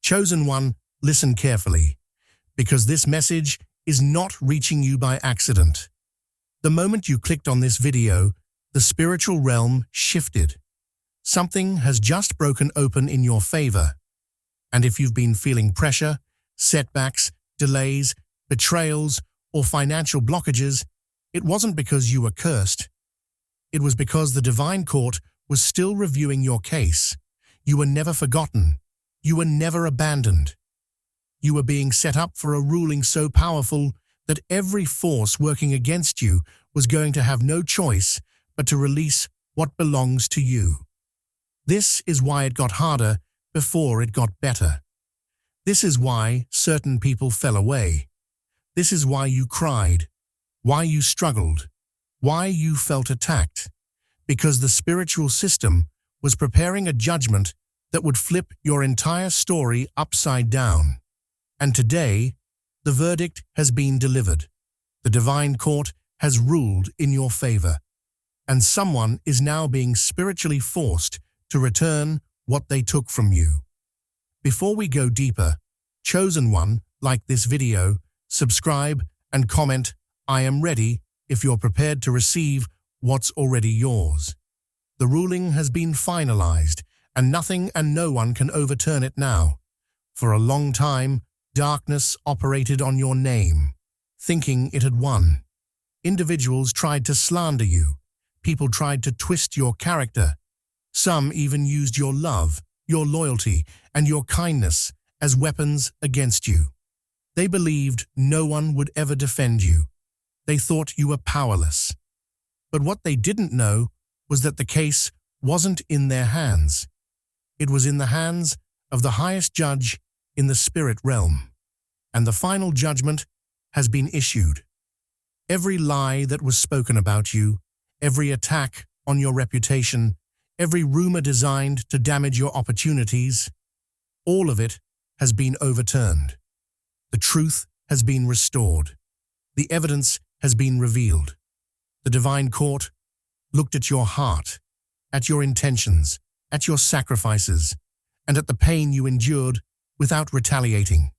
Chosen one, listen carefully, because this message is not reaching you by accident. The moment you clicked on this video, the spiritual realm shifted. Something has just broken open in your favor. And if you've been feeling pressure, setbacks, delays, betrayals, or financial blockages, it wasn't because you were cursed. It was because the divine court was still reviewing your case. You were never forgotten. You were never abandoned. You were being set up for a ruling so powerful that every force working against you was going to have no choice but to release what belongs to you. This is why it got harder before it got better. This is why certain people fell away. This is why you cried, why you struggled, why you felt attacked. Because the spiritual system was preparing a judgment that would flip your entire story upside down. And today, the verdict has been delivered. The divine court has ruled in your favor. And someone is now being spiritually forced to return what they took from you. Before we go deeper, chosen one, like this video, subscribe and comment, "I am ready," if you're prepared to receive what's already yours. The ruling has been finalized, and nothing and no one can overturn it now. For a long time, darkness operated on your name, thinking it had won. Individuals tried to slander you. People tried to twist your character. Some even used your love, your loyalty, and your kindness as weapons against you. They believed no one would ever defend you. They thought you were powerless. But what they didn't know was that the case wasn't in their hands. It was in the hands of the highest judge in the spirit realm. And the final judgment has been issued. Every lie that was spoken about you, every attack on your reputation, every rumor designed to damage your opportunities, all of it has been overturned. The truth has been restored. The evidence has been revealed. The divine court looked at your heart, at your intentions, at your sacrifices, and at the pain you endured without retaliating.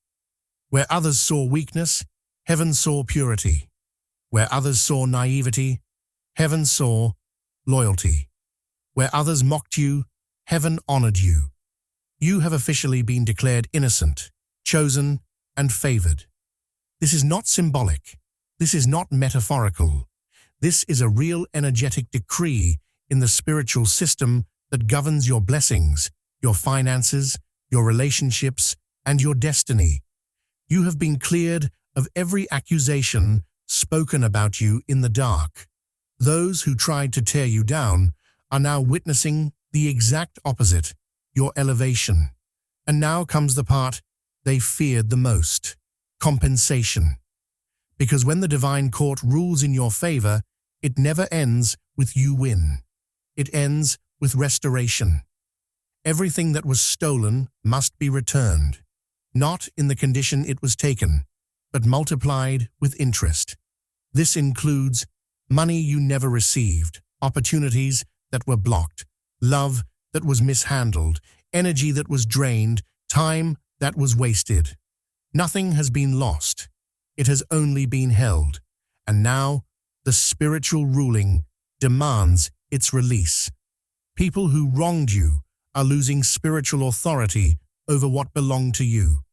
Where others saw weakness, heaven saw purity. Where others saw naivety, heaven saw loyalty. Where others mocked you, heaven honored you. You have officially been declared innocent, chosen, and favored. This is not symbolic. This is not metaphorical. This is a real energetic decree in the spiritual system that governs your blessings, your finances, your relationships, and your destiny. You have been cleared of every accusation spoken about you in the dark. Those who tried to tear you down are now witnessing the exact opposite, your elevation. And now comes the part they feared the most: compensation. Because when the divine court rules in your favor, it never ends with you win. It ends with restoration. Everything that was stolen must be returned, not in the condition it was taken, but multiplied with interest. This includes money you never received, opportunities that were blocked, love that was mishandled, energy that was drained, time that was wasted. Nothing has been lost. It has only been held. And now, the spiritual ruling demands its release. People who wronged you are losing spiritual authority over what belonged to you.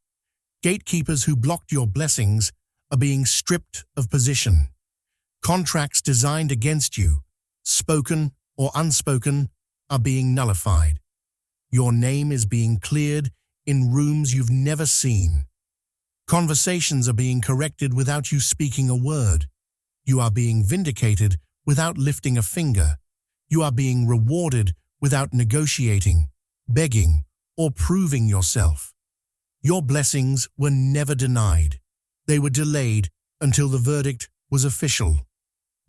Gatekeepers who blocked your blessings are being stripped of position. Contracts designed against you, spoken or unspoken, are being nullified. Your name is being cleared in rooms you've never seen. Conversations are being corrected without you speaking a word. You are being vindicated without lifting a finger. You are being rewarded without negotiating, begging, or proving yourself. Your blessings were never denied. They were delayed until the verdict was official.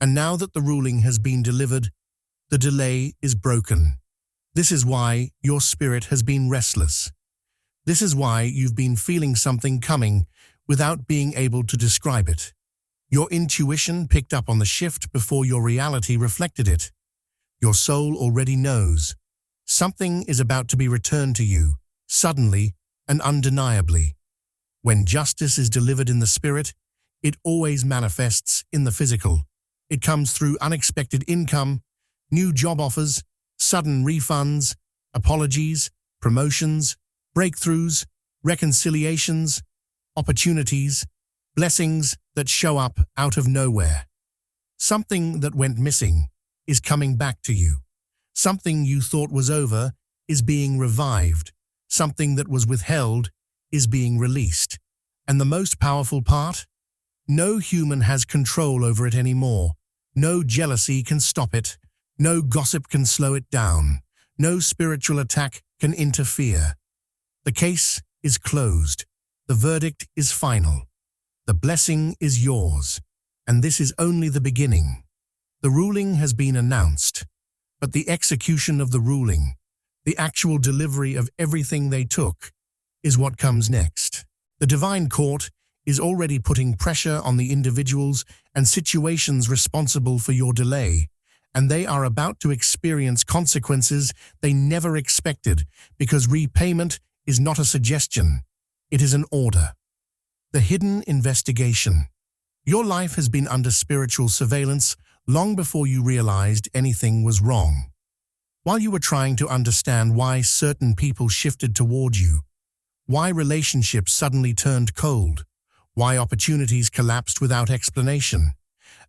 And now that the ruling has been delivered, the delay is broken. This is why your spirit has been restless. This is why you've been feeling something coming without being able to describe it. Your intuition picked up on the shift before your reality reflected it. Your soul already knows. Something is about to be returned to you, suddenly and undeniably. When justice is delivered in the spirit, it always manifests in the physical. It comes through unexpected income, new job offers, sudden refunds, apologies, promotions, breakthroughs, reconciliations, opportunities, blessings that show up out of nowhere. Something that went missing is coming back to you. Something you thought was over is being revived. Something that was withheld is being released. And the most powerful part? No human has control over it anymore. No jealousy can stop it. No gossip can slow it down. No spiritual attack can interfere. The case is closed. The verdict is final. The blessing is yours. And this is only the beginning. The ruling has been announced, but the execution of the ruling, the actual delivery of everything they took, is what comes next. The divine court is already putting pressure on the individuals and situations responsible for your delay, and they are about to experience consequences they never expected because repayment is not a suggestion, it is an order. The hidden investigation. Your life has been under spiritual surveillance long before you realized anything was wrong. While you were trying to understand why certain people shifted toward you, why relationships suddenly turned cold, why opportunities collapsed without explanation,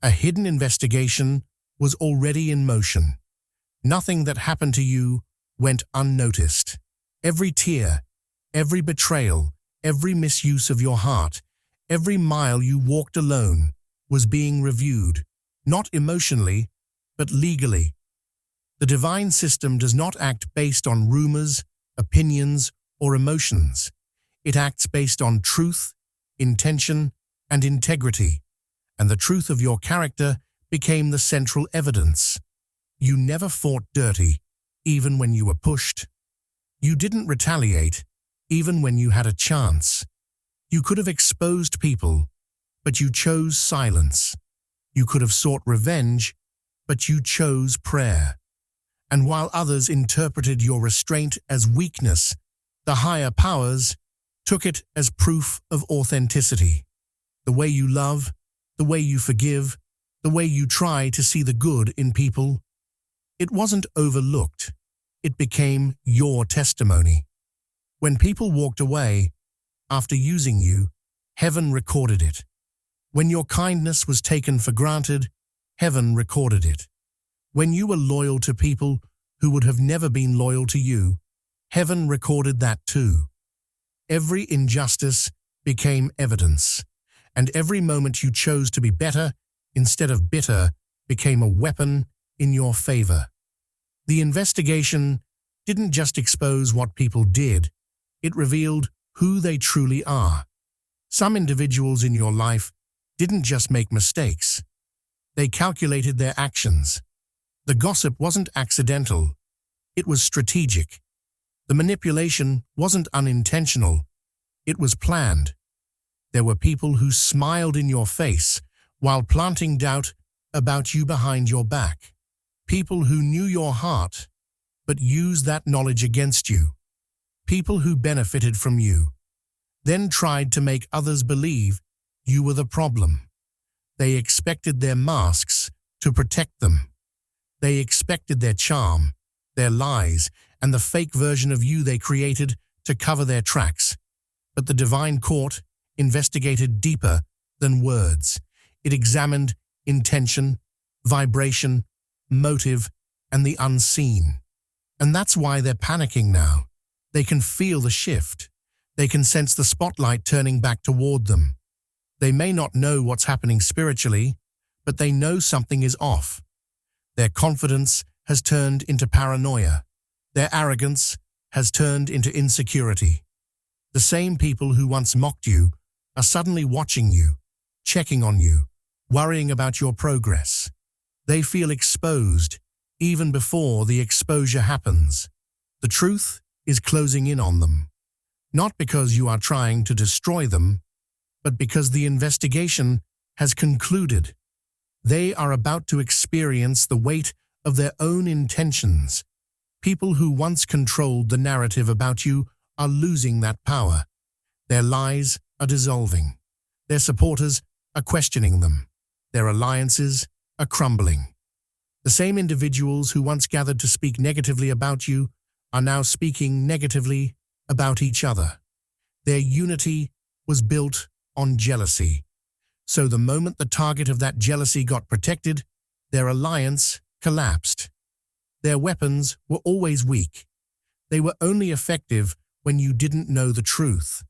a hidden investigation was already in motion. Nothing that happened to you went unnoticed. Every tear, every betrayal, every misuse of your heart, every mile you walked alone was being reviewed, not emotionally, but legally. The divine system does not act based on rumors, opinions, or emotions. It acts based on truth, intention, and integrity, and the truth of your character became the central evidence. You never fought dirty, even when you were pushed. You didn't retaliate, even when you had a chance. You could have exposed people, but you chose silence. You could have sought revenge, but you chose prayer. And while others interpreted your restraint as weakness, the higher powers took it as proof of authenticity. The way you love, the way you forgive, the way you try to see the good in people. It wasn't overlooked. It became your testimony. When people walked away after using you, heaven recorded it. When your kindness was taken for granted, heaven recorded it. When you were loyal to people who would have never been loyal to you, heaven recorded that too. Every injustice became evidence, and every moment you chose to be better instead of bitter became a weapon in your favor. The investigation didn't just expose what people did, it revealed who they truly are. Some individuals in your life didn't just make mistakes, they calculated their actions. The gossip wasn't accidental, it was strategic. The manipulation wasn't unintentional, it was planned. There were people who smiled in your face while planting doubt about you behind your back. People who knew your heart, but used that knowledge against you. People who benefited from you, then tried to make others believe you were the problem. They expected their masks to protect them. They expected their charm, their lies, and the fake version of you they created to cover their tracks. But the divine court investigated deeper than words. It examined intention, vibration, motive, and the unseen. And that's why they're panicking now. They can feel the shift. They can sense the spotlight turning back toward them. They may not know what's happening spiritually, but they know something is off. Their confidence has turned into paranoia. Their arrogance has turned into insecurity. The same people who once mocked you are suddenly watching you, checking on you, worrying about your progress. They feel exposed even before the exposure happens. The truth is closing in on them, not because you are trying to destroy them, but because the investigation has concluded. They are about to experience the weight of their own intentions. People who once controlled the narrative about you are losing that power. Their lies are dissolving. Their supporters are questioning them. Their alliances are crumbling. The same individuals who once gathered to speak negatively about you are now speaking negatively about each other. Their unity was built on jealousy. So the moment the target of that jealousy got protected, their alliance collapsed. Their weapons were always weak. They were only effective when you didn't know the truth.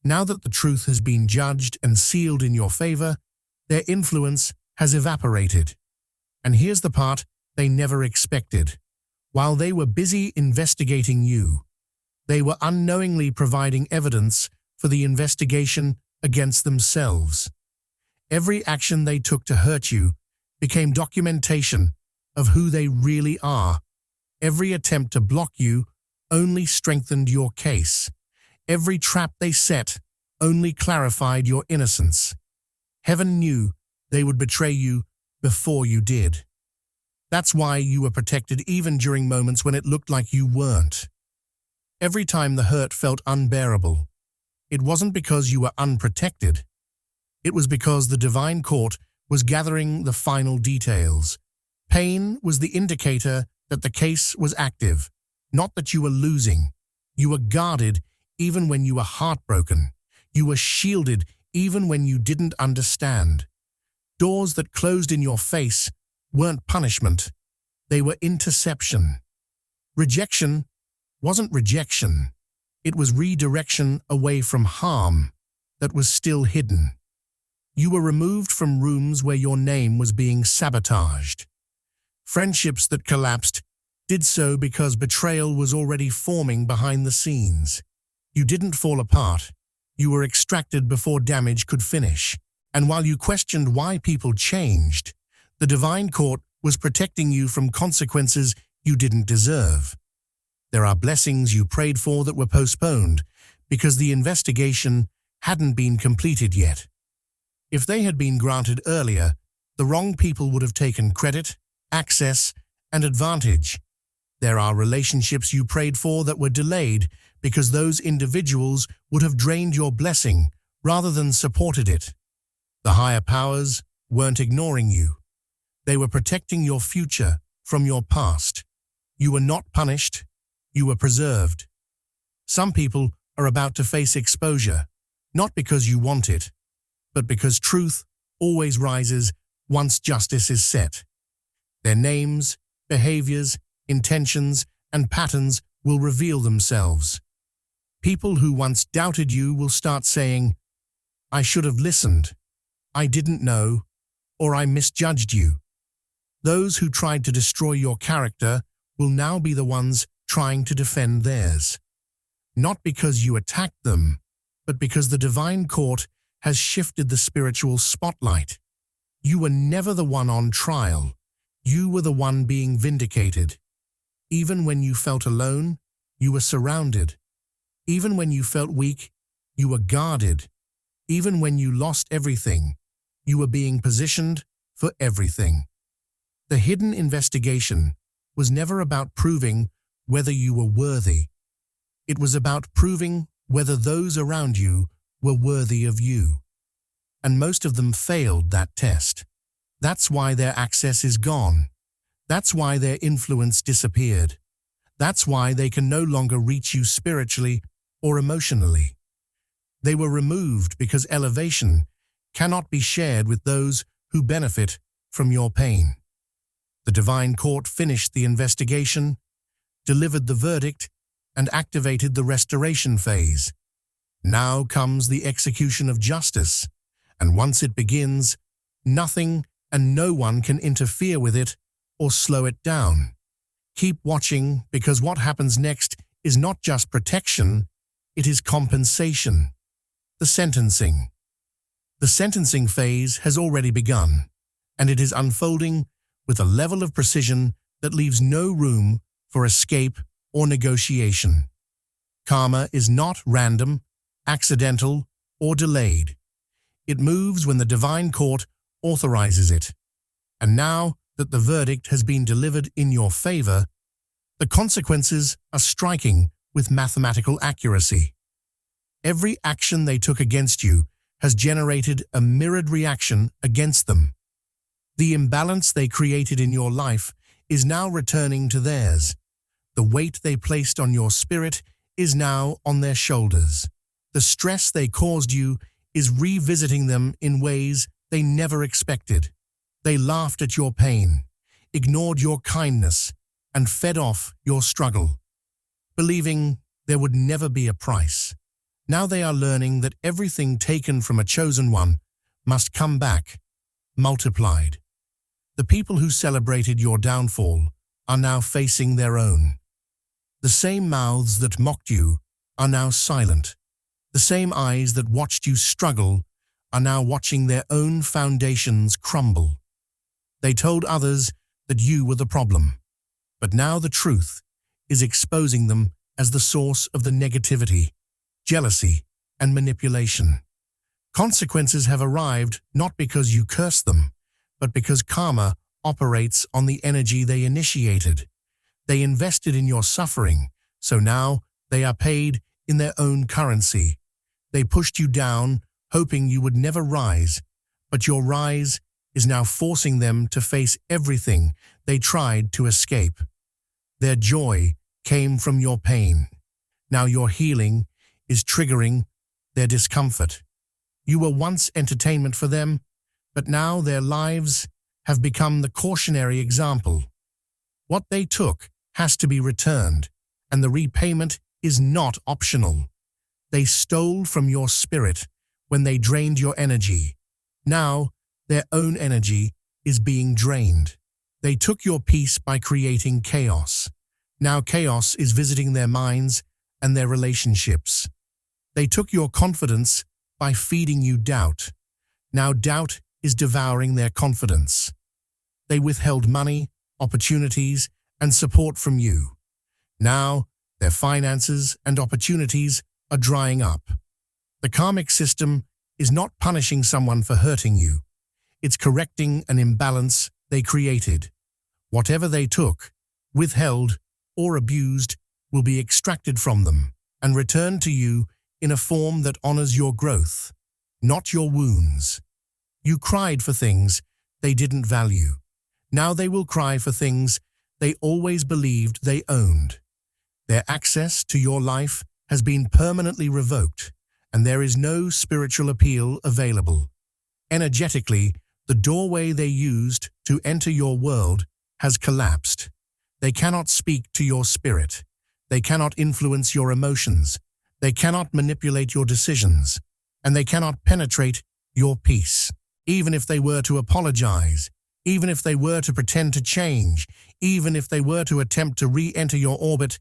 Now that the truth has been judged and sealed in your favor, their influence has evaporated. And here's the part they never expected. While they were busy investigating you, they were unknowingly providing evidence for the investigation against themselves. Every action they took to hurt you became documentation of who they really are. Every attempt to block you only strengthened your case. Every trap they set only clarified your innocence. Heaven knew they would betray you before you did. That's why you were protected even during moments when it looked like you weren't. Every time the hurt felt unbearable, it wasn't because you were unprotected. It was because the divine court was gathering the final details. Pain was the indicator that the case was active, not that you were losing. You were guarded even when you were heartbroken. You were shielded even when you didn't understand. Doors that closed in your face weren't punishment. They were interception. Rejection wasn't rejection. It was redirection away from harm that was still hidden. You were removed from rooms where your name was being sabotaged. Friendships that collapsed did so because betrayal was already forming behind the scenes. You didn't fall apart. You were extracted before damage could finish. And while you questioned why people changed, the divine court was protecting you from consequences you didn't deserve. There are blessings you prayed for that were postponed because the investigation hadn't been completed yet. If they had been granted earlier, the wrong people would have taken credit, access, and advantage. There are relationships you prayed for that were delayed because those individuals would have drained your blessing rather than supported it. The higher powers weren't ignoring you. They were protecting your future from your past. You were not punished. You were preserved. Some people are about to face exposure, not because you want it, but because truth always rises once justice is set. Their names, behaviors, intentions, and patterns will reveal themselves. People who once doubted you will start saying, "I should have listened," "I didn't know," or "I misjudged you." Those who tried to destroy your character will now be the ones trying to defend theirs. Not because you attacked them, but because the divine court has shifted the spiritual spotlight. You were never the one on trial. You were the one being vindicated. Even when you felt alone, you were surrounded. Even when you felt weak, you were guarded. Even when you lost everything, you were being positioned for everything. The hidden investigation was never about proving whether you were worthy. It was about proving whether those around you were worthy of you. And most of them failed that test. That's why their access is gone. That's why their influence disappeared. That's why they can no longer reach you spiritually or emotionally. They were removed because elevation cannot be shared with those who benefit from your pain. The divine court finished the investigation, delivered the verdict, and activated the restoration phase. Now comes the execution of justice, and once it begins, nothing and no one can interfere with it or slow it down. Keep watching, because what happens next is not just protection, it is compensation. The sentencing. The sentencing phase has already begun, and it is unfolding with a level of precision that leaves no room for escape or negotiation. Karma is not random, accidental, or delayed. It moves when the divine court authorizes it. And now that the verdict has been delivered in your favor, the consequences are striking with mathematical accuracy. Every action they took against you has generated a mirrored reaction against them. The imbalance they created in your life is now returning to theirs. The weight they placed on your spirit is now on their shoulders. The stress they caused you is revisiting them in ways they never expected. They laughed at your pain, ignored your kindness, and fed off your struggle, believing there would never be a price. Now they are learning that everything taken from a chosen one must come back, multiplied. The people who celebrated your downfall are now facing their own. The same mouths that mocked you are now silent. The same eyes that watched you struggle are now watching their own foundations crumble. They told others that you were the problem, but now the truth is exposing them as the source of the negativity, jealousy, and manipulation. Consequences have arrived not because you cursed them, but because karma operates on the energy they initiated. They invested in your suffering, so now they are paid in their own currency. They pushed you down, hoping you would never rise, but your rise is now forcing them to face everything they tried to escape. Their joy came from your pain. Now your healing is triggering their discomfort. You were once entertainment for them, but now their lives have become the cautionary example. What they took has to be returned, and the repayment is not optional. They stole from your spirit when they drained your energy. Now, their own energy is being drained. They took your peace by creating chaos. Now chaos is visiting their minds and their relationships. They took your confidence by feeding you doubt. Now doubt is devouring their confidence. They withheld money, opportunities, and support from you. Now, their finances and opportunities are drying up. The karmic system is not punishing someone for hurting you. It's correcting an imbalance they created. Whatever they took, withheld, or abused will be extracted from them and returned to you in a form that honors your growth, not your wounds. You cried for things they didn't value. Now they will cry for things they always believed they owned. Their access to your life has been permanently revoked, and there is no spiritual appeal available. Energetically, the doorway they used to enter your world has collapsed. They cannot speak to your spirit. They cannot influence your emotions. They cannot manipulate your decisions, and they cannot penetrate your peace. Even if they were to apologize, even if they were to pretend to change, even if they were to attempt to re-enter your orbit,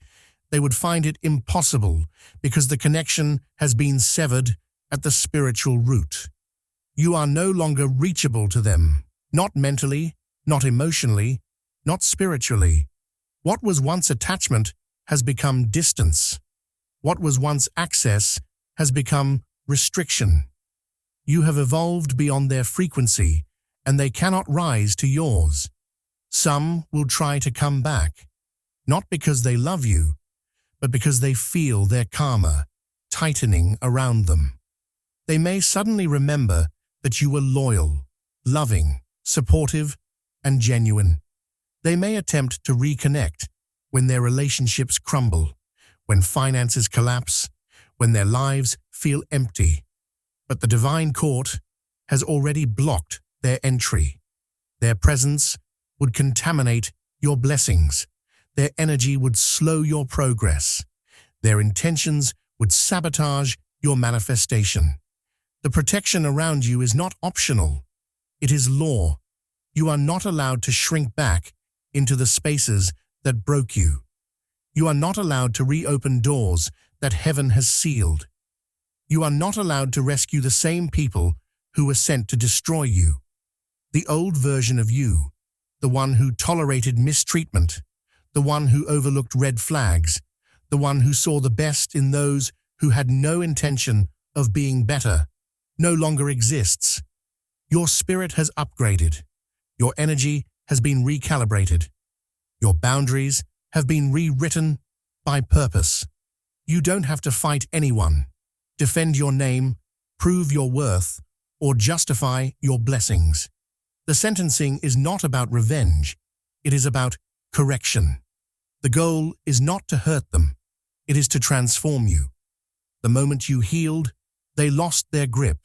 they would find it impossible because the connection has been severed at the spiritual root. You are no longer reachable to them, not mentally, not emotionally, not spiritually. What was once attachment has become distance. What was once access has become restriction. You have evolved beyond their frequency, and they cannot rise to yours. Some will try to come back, not because they love you, but because they feel their karma tightening around them. They may suddenly remember that you were loyal, loving, supportive, and genuine. They may attempt to reconnect when their relationships crumble, when finances collapse, when their lives feel empty. But the divine court has already blocked their entry. Their presence would contaminate your blessings. Their energy would slow your progress. Their intentions would sabotage your manifestation. The protection around you is not optional. It is law. You are not allowed to shrink back into the spaces that broke you. You are not allowed to reopen doors that heaven has sealed. You are not allowed to rescue the same people who were sent to destroy you. The old version of you, the one who tolerated mistreatment, the one who overlooked red flags, the one who saw the best in those who had no intention of being better, no longer exists. Your spirit has upgraded. Your energy has been recalibrated. Your boundaries have been rewritten by purpose. You don't have to fight anyone, defend your name, prove your worth, or justify your blessings. The sentencing is not about revenge. It is about correction. The goal is not to hurt them. It is to transform you. The moment you healed, they lost their grip.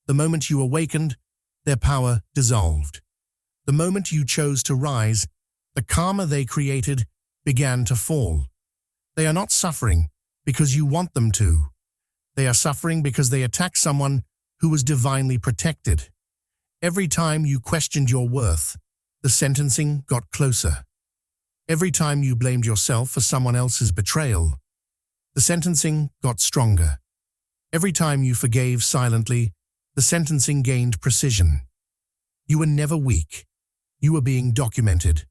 The moment you awakened, their power dissolved. The moment you chose to rise, the karma they created began to fall. They are not suffering because you want them to. They are suffering because they attacked someone who was divinely protected. Every time you questioned your worth, the sentencing got closer. Every time you blamed yourself for someone else's betrayal, the sentencing got stronger. Every time you forgave silently, the sentencing gained precision. You were never weak. You were being documented,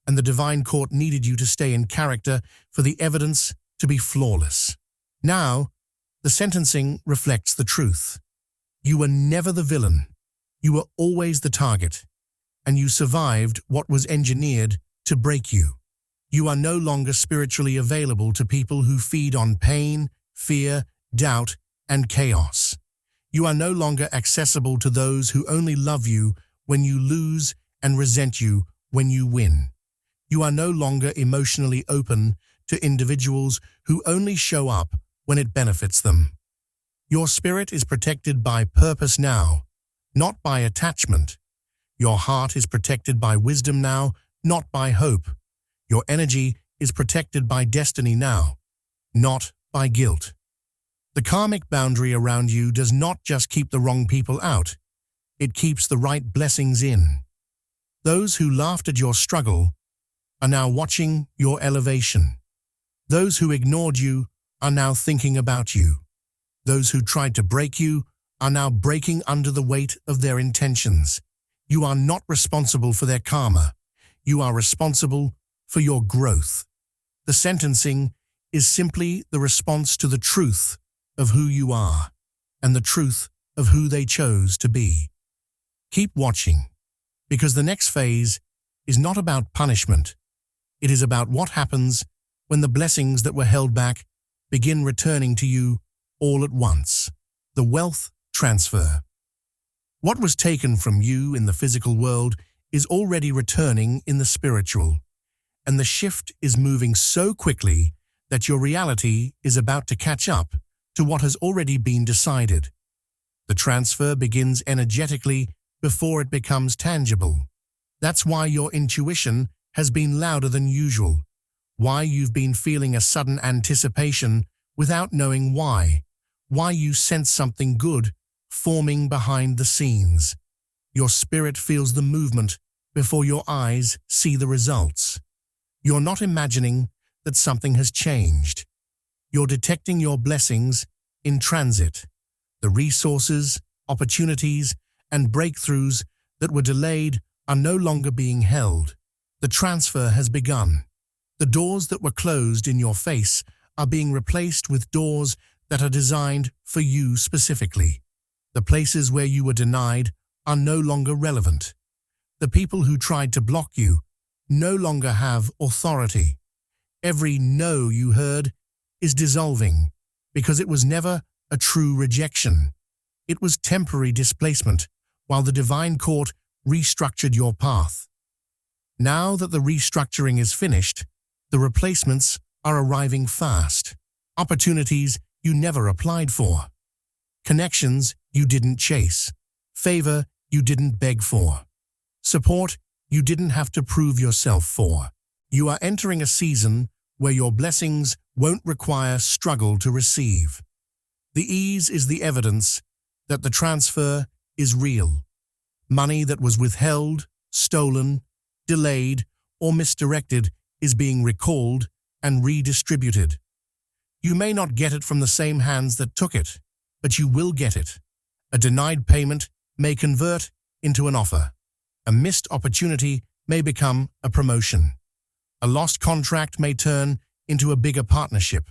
and the divine court needed you to stay in character for the evidence to be flawless. Now, the sentencing reflects the truth. You were never the villain. You were always the target, and you survived what was engineered to break you. You are no longer spiritually available to people who feed on pain, fear, doubt, and chaos. You are no longer accessible to those who only love you when you lose and resent you when you win. You are no longer emotionally open to individuals who only show up when it benefits them. Your spirit is protected by purpose now, not by attachment. Your heart is protected by wisdom now, not by hope. Your energy is protected by destiny now, not by guilt. The karmic boundary around you does not just keep the wrong people out, it keeps the right blessings in. Those who laughed at your struggle are now watching your elevation. Those who ignored you are now thinking about you. Those who tried to break you are now breaking under the weight of their intentions. You are not responsible for their karma. You are responsible for your growth. The sentencing is simply the response to the truth of who you are and the truth of who they chose to be. Keep watching, because the next phase is not about punishment. It is about what happens when the blessings that were held back begin returning to you all at once. The wealth transfer. What was taken from you in the physical world is already returning in the spiritual, and the shift is moving so quickly that your reality is about to catch up to what has already been decided. The transfer begins energetically before it becomes tangible. That's why your intuition has been louder than usual, why you've been feeling a sudden anticipation without knowing why you sense something good forming behind the scenes. Your spirit feels the movement before your eyes see the results. You're not imagining that something has changed. You're detecting your blessings in transit. The resources, opportunities, and breakthroughs that were delayed are no longer being held. The transfer has begun. The doors that were closed in your face are being replaced with doors that are designed for you specifically. The places where you were denied are no longer relevant. The people who tried to block you no longer have authority. Every no you heard is dissolving because it was never a true rejection. It was temporary displacement while the divine court restructured your path. Now that the restructuring is finished, the replacements are arriving fast. Opportunities you never applied for. Connections you didn't chase. Favor you didn't beg for. Support you didn't have to prove yourself for. You are entering a season where your blessings won't require struggle to receive. The ease is the evidence that the transfer is real. Money that was withheld, stolen, delayed, or misdirected is being recalled and redistributed. You may not get it from the same hands that took it, but you will get it. A denied payment may convert into an offer. A missed opportunity may become a promotion. A lost contract may turn into a bigger partnership.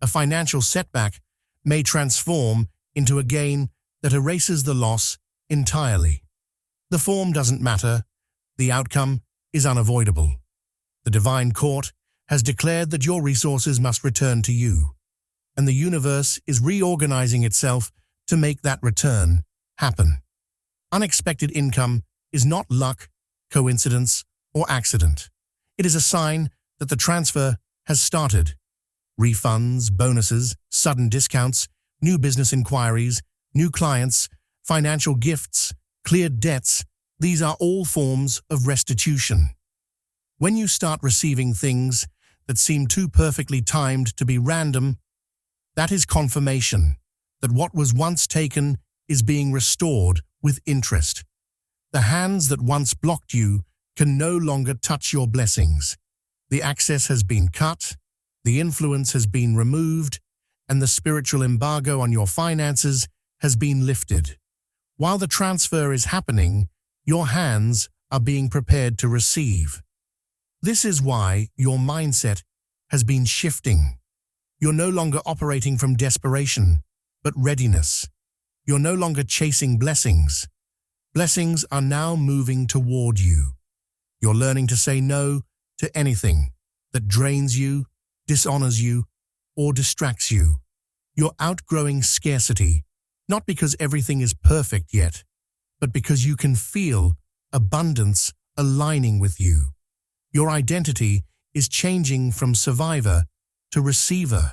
A financial setback may transform into a gain that erases the loss entirely. The form doesn't matter. The outcome is unavoidable. The divine court has declared that your resources must return to you. and the universe is reorganizing itself to make that return happen. Unexpected income is not luck, coincidence, or accident. It is a sign that the transfer has started. Refunds, bonuses, sudden discounts, new business inquiries, new clients, financial gifts, cleared debts, these are all forms of restitution. When you start receiving things that seem too perfectly timed to be random, that is confirmation that what was once taken is being restored with interest. The hands that once blocked you can no longer touch your blessings. The access has been cut, the influence has been removed, and the spiritual embargo on your finances has been lifted. While the transfer is happening, your hands are being prepared to receive. This is why your mindset has been shifting. You're no longer operating from desperation, but readiness. You're no longer chasing blessings. Blessings are now moving toward you. You're learning to say no to anything that drains you, dishonors you, or distracts you. You're outgrowing scarcity, not because everything is perfect yet, but because you can feel abundance aligning with you. Your identity is changing from survivor to receiver.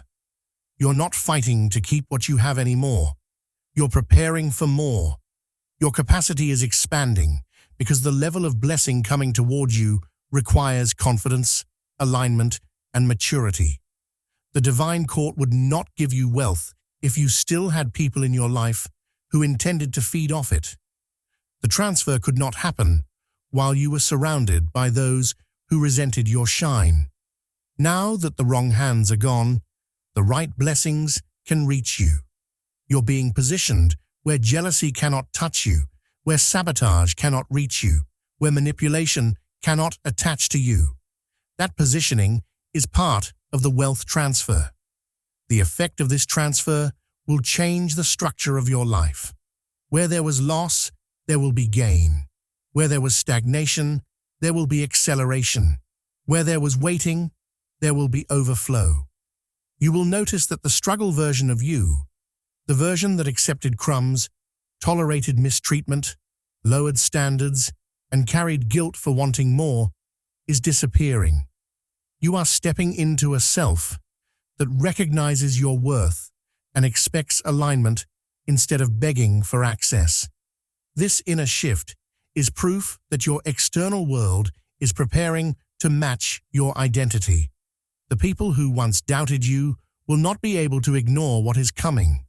You're not fighting to keep what you have anymore. You're preparing for more. Your capacity is expanding because the level of blessing coming toward you requires confidence, alignment, and maturity. The divine court would not give you wealth if you still had people in your life who intended to feed off it. The transfer could not happen while you were surrounded by those who resented your shine. Now that the wrong hands are gone, the right blessings can reach you. You're being positioned where jealousy cannot touch you, where sabotage cannot reach you, where manipulation cannot attach to you. That positioning is part of the wealth transfer. The effect of this transfer will change the structure of your life. Where there was loss, there will be gain. Where there was stagnation, there will be acceleration. Where there was waiting, there will be overflow. You will notice that the struggle version of you, the version that accepted crumbs, tolerated mistreatment, lowered standards, and carried guilt for wanting more, is disappearing. You are stepping into a self that recognizes your worth and expects alignment instead of begging for access. This inner shift is proof that your external world is preparing to match your identity. The people who once doubted you will not be able to ignore what is coming.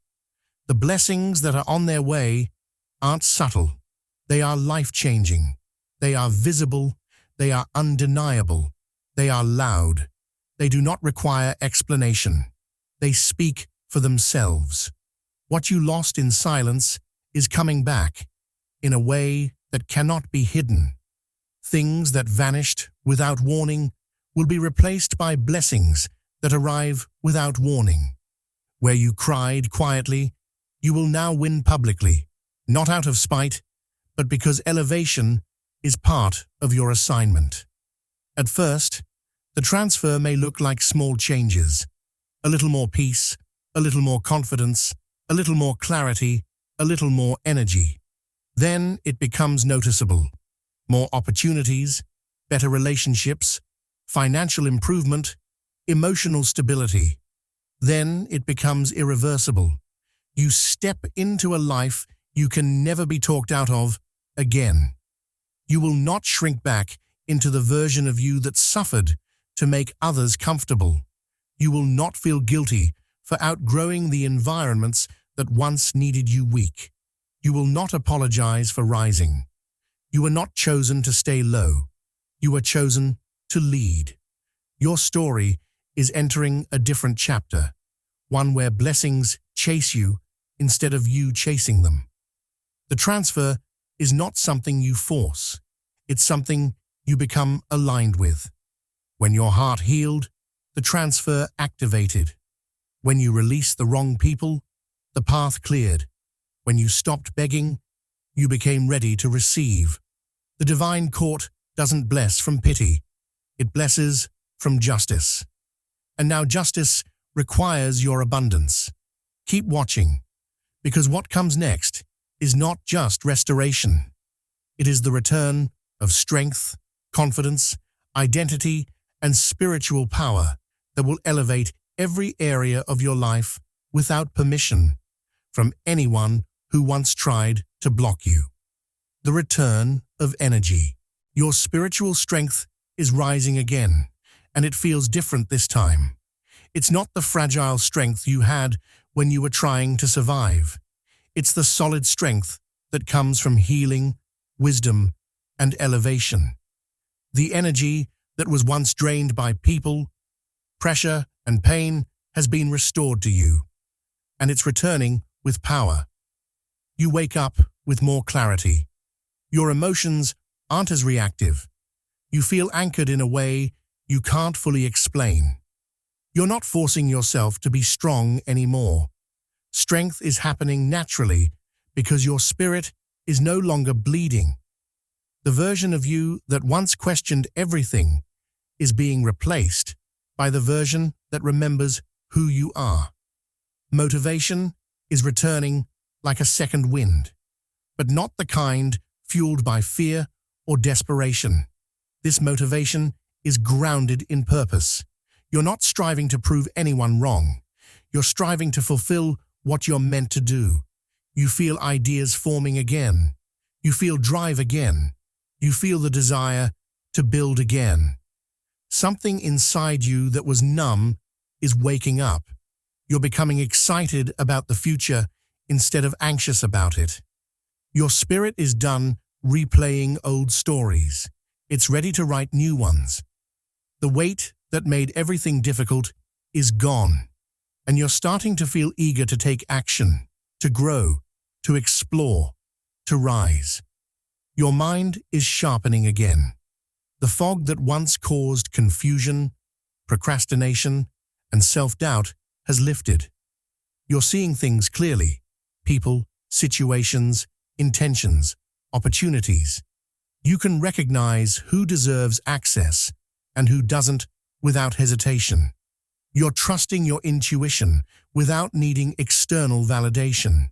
The blessings that are on their way aren't subtle. They are life-changing. They are visible. They are undeniable. They are loud. They do not require explanation. They speak for themselves. What you lost in silence is coming back in a way that cannot be hidden. Things that vanished without warning will be replaced by blessings that arrive without warning. Where you cried quietly, you will now win publicly, not out of spite, but because elevation is part of your assignment. At first, the transfer may look like small changes. A little more peace, a little more confidence, a little more clarity, a little more energy. Then it becomes noticeable. More opportunities, better relationships, financial improvement, emotional stability. Then it becomes irreversible. You step into a life you can never be talked out of again. You will not shrink back into the version of you that suffered to make others comfortable. You will not feel guilty for outgrowing the environments that once needed you weak. You will not apologize for rising. You were not chosen to stay low. You were chosen to lead. Your story is entering a different chapter, one where blessings chase you instead of you chasing them. The transfer is not something you force. It's something you become aligned with. When your heart healed, the transfer activated. When you released the wrong people, the path cleared. When you stopped begging, you became ready to receive. The divine court doesn't bless from pity. It blesses from justice. And now justice requires your abundance. Keep watching, because what comes next is not just restoration. It is the return of strength, confidence, identity, and spiritual power that will elevate every area of your life without permission from anyone who once tried to block you. The return of energy. Your spiritual strength is rising again, and it feels different this time. It's not the fragile strength you had when you were trying to survive. It's the solid strength that comes from healing, wisdom, and elevation. The energy that was once drained by people, pressure, and pain has been restored to you, and it's returning with power. You wake up with more clarity. Your emotions aren't as reactive. You feel anchored in a way you can't fully explain. You're not forcing yourself to be strong anymore. Strength is happening naturally because your spirit is no longer bleeding. The version of you that once questioned everything is being replaced by the version that remembers who you are. Motivation is returning like a second wind, but not the kind fueled by fear or desperation. This motivation is grounded in purpose. You're not striving to prove anyone wrong. You're striving to fulfill what you're meant to do. You feel ideas forming again. You feel drive again. You feel the desire to build again. Something inside you that was numb is waking up. You're becoming excited about the future instead of anxious about it. Your spirit is done replaying old stories. It's ready to write new ones. The weight that made everything difficult is gone, and you're starting to feel eager to take action, to grow, to explore, to rise. Your mind is sharpening again. The fog that once caused confusion, procrastination, and self-doubt has lifted. You're seeing things clearly: people, situations, intentions, opportunities. You can recognize who deserves access and who doesn't without hesitation. You're trusting your intuition without needing external validation.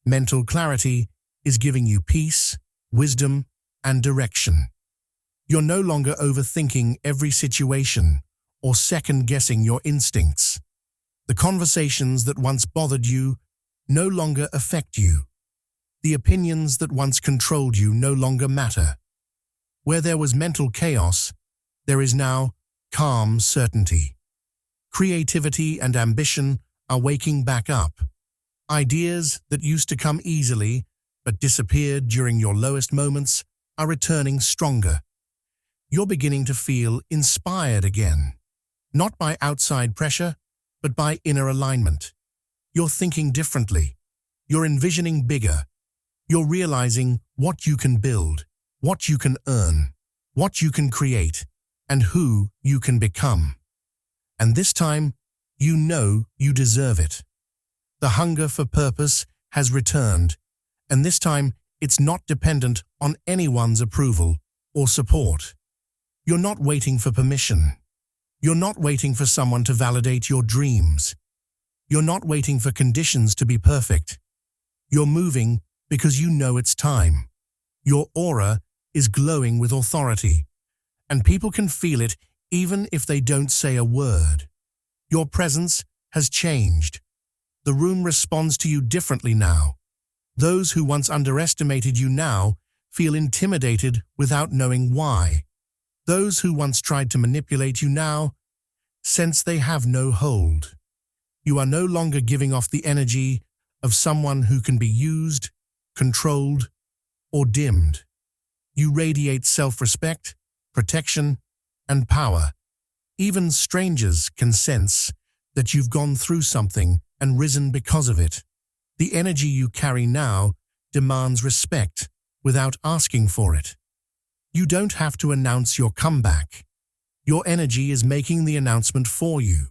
Mental clarity is giving you peace, wisdom, and direction. You're no longer overthinking every situation or second-guessing your instincts. The conversations that once bothered you no longer affect you. The opinions that once controlled you no longer matter. Where there was mental chaos, there is now calm certainty. Creativity and ambition are waking back up. Ideas that used to come easily but disappeared during your lowest moments are returning stronger. You're beginning to feel inspired again, not by outside pressure, but by inner alignment. You're thinking differently. You're envisioning bigger. You're realizing what you can build, what you can earn, what you can create, and who you can become. And this time, you know you deserve it. The hunger for purpose has returned, and this time it's not dependent on anyone's approval or support. You're not waiting for permission. You're not waiting for someone to validate your dreams. You're not waiting for conditions to be perfect. You're moving because you know it's time. Your aura is glowing with authority, and people can feel it even if they don't say a word. Your presence has changed. The room responds to you differently now. Those who once underestimated you now feel intimidated without knowing why. Those who once tried to manipulate you now sense they have no hold. You are no longer giving off the energy of someone who can be used, controlled, or dimmed. You radiate self-respect, protection, and power. Even strangers can sense that you've gone through something and risen because of it. The energy you carry now demands respect without asking for it. You don't have to announce your comeback. Your energy is making the announcement for you.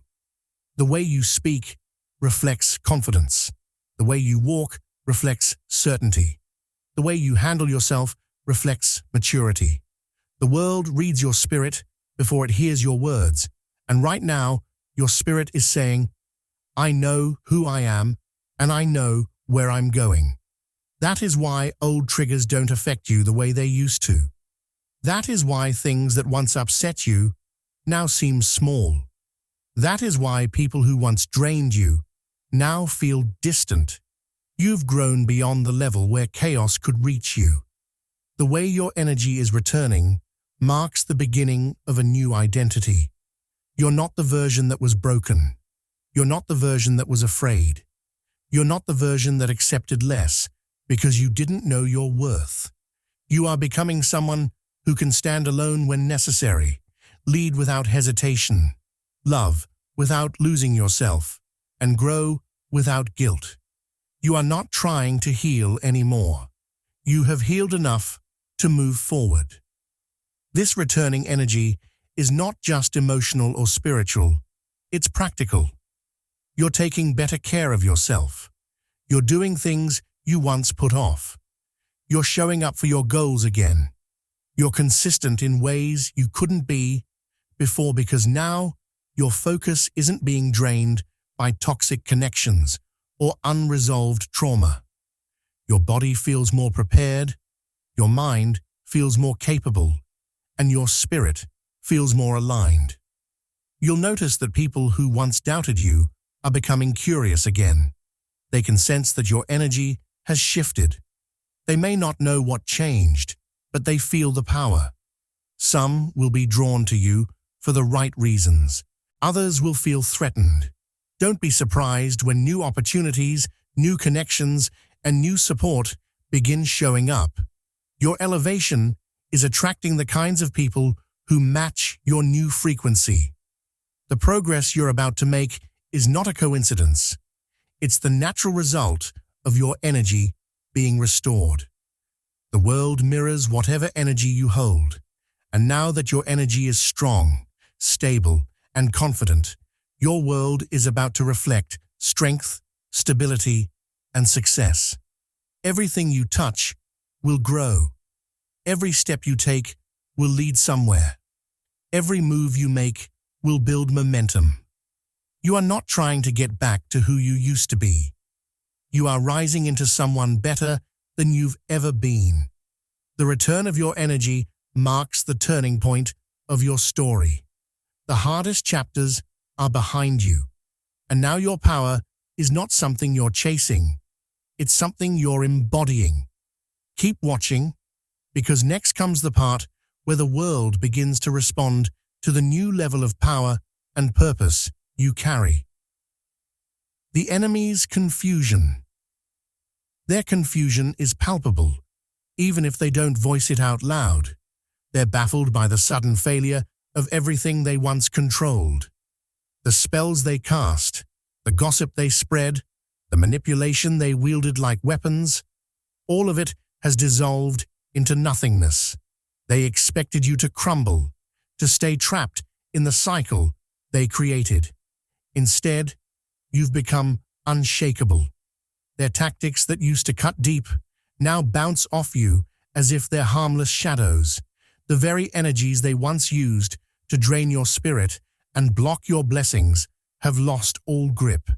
The way you speak reflects confidence. The way you walk reflects certainty. The way you handle yourself reflects maturity. The world reads your spirit before it hears your words, and right now, your spirit is saying, I know who I am, and I know where I'm going. That is why old triggers don't affect you the way they used to. That is why things that once upset you now seem small. That is why people who once drained you now feel distant. You've grown beyond the level where chaos could reach you. The way your energy is returning marks the beginning of a new identity. You're not the version that was broken. You're not the version that was afraid. You're not the version that accepted less because you didn't know your worth. You are becoming someone who can stand alone when necessary, lead without hesitation, love without losing yourself, and grow without guilt. You are not trying to heal anymore. You have healed enough to move forward. This returning energy is not just emotional or spiritual, it's practical. You're taking better care of yourself. You're doing things you once put off. You're showing up for your goals again. You're consistent in ways you couldn't be before because now your focus isn't being drained by toxic connections or unresolved trauma. Your body feels more prepared, your mind feels more capable, and your spirit feels more aligned. You'll notice that people who once doubted you are becoming curious again. They can sense that your energy has shifted. They may not know what changed, but they feel the power. Some will be drawn to you for the right reasons. Others will feel threatened. Don't be surprised when new opportunities, new connections, and new support begin showing up. Your elevation is attracting the kinds of people who match your new frequency. The progress you're about to make is not a coincidence. It's the natural result of your energy being restored. The world mirrors whatever energy you hold, and now that your energy is strong, stable, and confident, your world is about to reflect strength, stability, and success. Everything you touch will grow. Every step you take will lead somewhere. Every move you make will build momentum. You are not trying to get back to who you used to be. You are rising into someone better than you've ever been. The return of your energy marks the turning point of your story. The hardest chapters are behind you, and now your power is not something you're chasing. It's something you're embodying. Keep watching, because next comes the part where the world begins to respond to the new level of power and purpose you carry. The enemy's confusion. Their confusion is palpable, even if they don't voice it out loud. They're baffled by the sudden failure of everything they once controlled. The spells they cast, the gossip they spread, the manipulation they wielded like weapons, all of it has dissolved into nothingness. They expected you to crumble, to stay trapped in the cycle they created. Instead, you've become unshakable. Their tactics that used to cut deep now bounce off you as if they're harmless shadows. The very energies they once used to drain your spirit and block your blessings have lost all grip.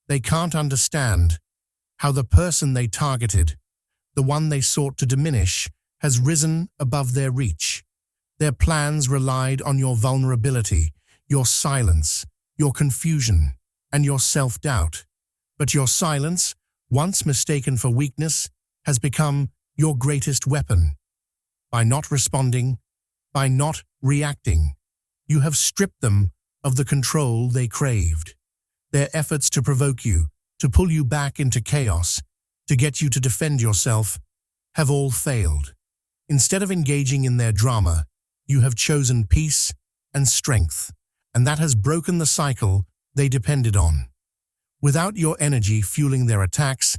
They can't understand how the person they targeted, the one they sought to diminish, has risen above their reach. Their plans relied on your vulnerability, your silence, your confusion, and your self-doubt. But your silence, once mistaken for weakness, has become your greatest weapon. By not responding, by not reacting, you have stripped them of the control they craved. Their efforts to provoke you, to pull you back into chaos, to get you to defend yourself, have all failed. Instead of engaging in their drama, you have chosen peace and strength, and that has broken the cycle they depended on. Without your energy fueling their attacks,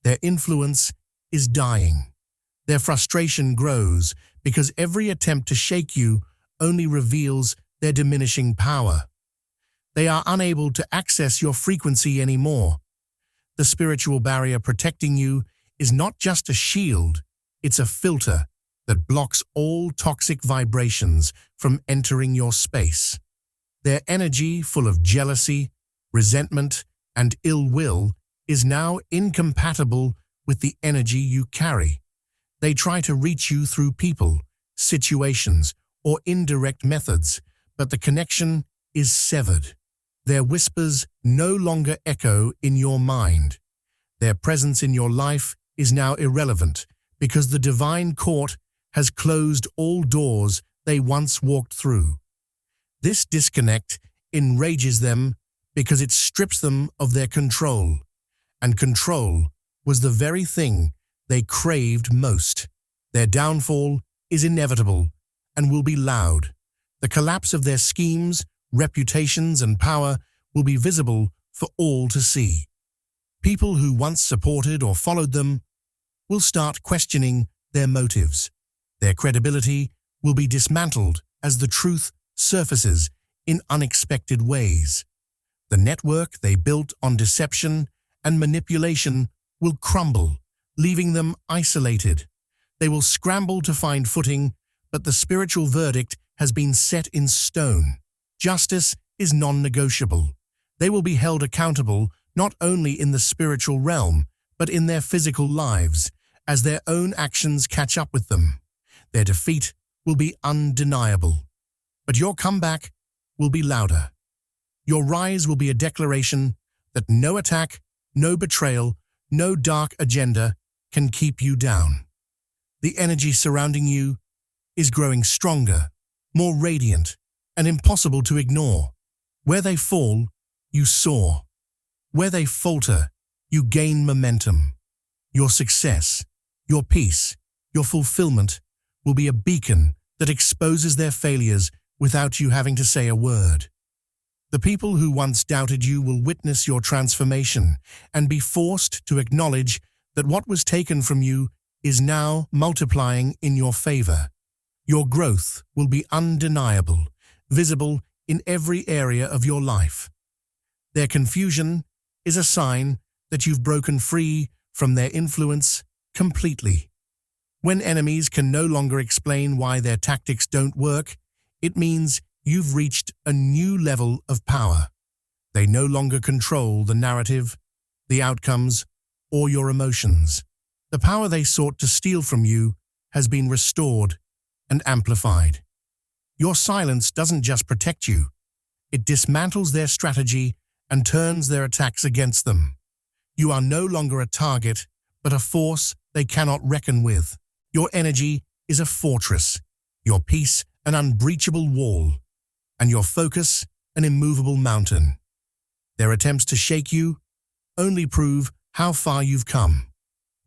their influence is dying. Their frustration grows because every attempt to shake you only reveals their diminishing power. They are unable to access your frequency anymore. The spiritual barrier protecting you is not just a shield, it's a filter that blocks all toxic vibrations from entering your space. Their energy, full of jealousy, resentment, and ill will is now incompatible with the energy you carry. They try to reach you through people, situations, or indirect methods, but the connection is severed. Their whispers no longer echo in your mind. Their presence in your life is now irrelevant because the divine court has closed all doors they once walked through. This disconnect enrages them because it strips them of their control, and control was the very thing they craved most. Their downfall is inevitable and will be loud. The collapse of their schemes, reputations, and power will be visible for all to see. People who once supported or followed them will start questioning their motives. Their credibility will be dismantled as the truth surfaces in unexpected ways. The network they built on deception and manipulation will crumble, leaving them isolated. They will scramble to find footing, but the spiritual verdict has been set in stone. Justice is non-negotiable. They will be held accountable not only in the spiritual realm, but in their physical lives, as their own actions catch up with them. Their defeat will be undeniable, but your comeback will be louder. Your rise will be a declaration that no attack, no betrayal, no dark agenda can keep you down. The energy surrounding you is growing stronger, more radiant, and impossible to ignore. Where they fall, you soar. Where they falter, you gain momentum. Your success, your peace, your fulfillment will be a beacon that exposes their failures without you having to say a word. The people who once doubted you will witness your transformation and be forced to acknowledge that what was taken from you is now multiplying in your favor. Your growth will be undeniable, visible in every area of your life. Their confusion is a sign that you've broken free from their influence completely. When enemies can no longer explain why their tactics don't work, it means you've reached a new level of power. They no longer control the narrative, the outcomes, or your emotions. The power they sought to steal from you has been restored and amplified. Your silence doesn't just protect you, it dismantles their strategy and turns their attacks against them. You are no longer a target, but a force they cannot reckon with. Your energy is a fortress, your peace an unbreachable wall, and your focus an immovable mountain. Their attempts to shake you only prove how far you've come.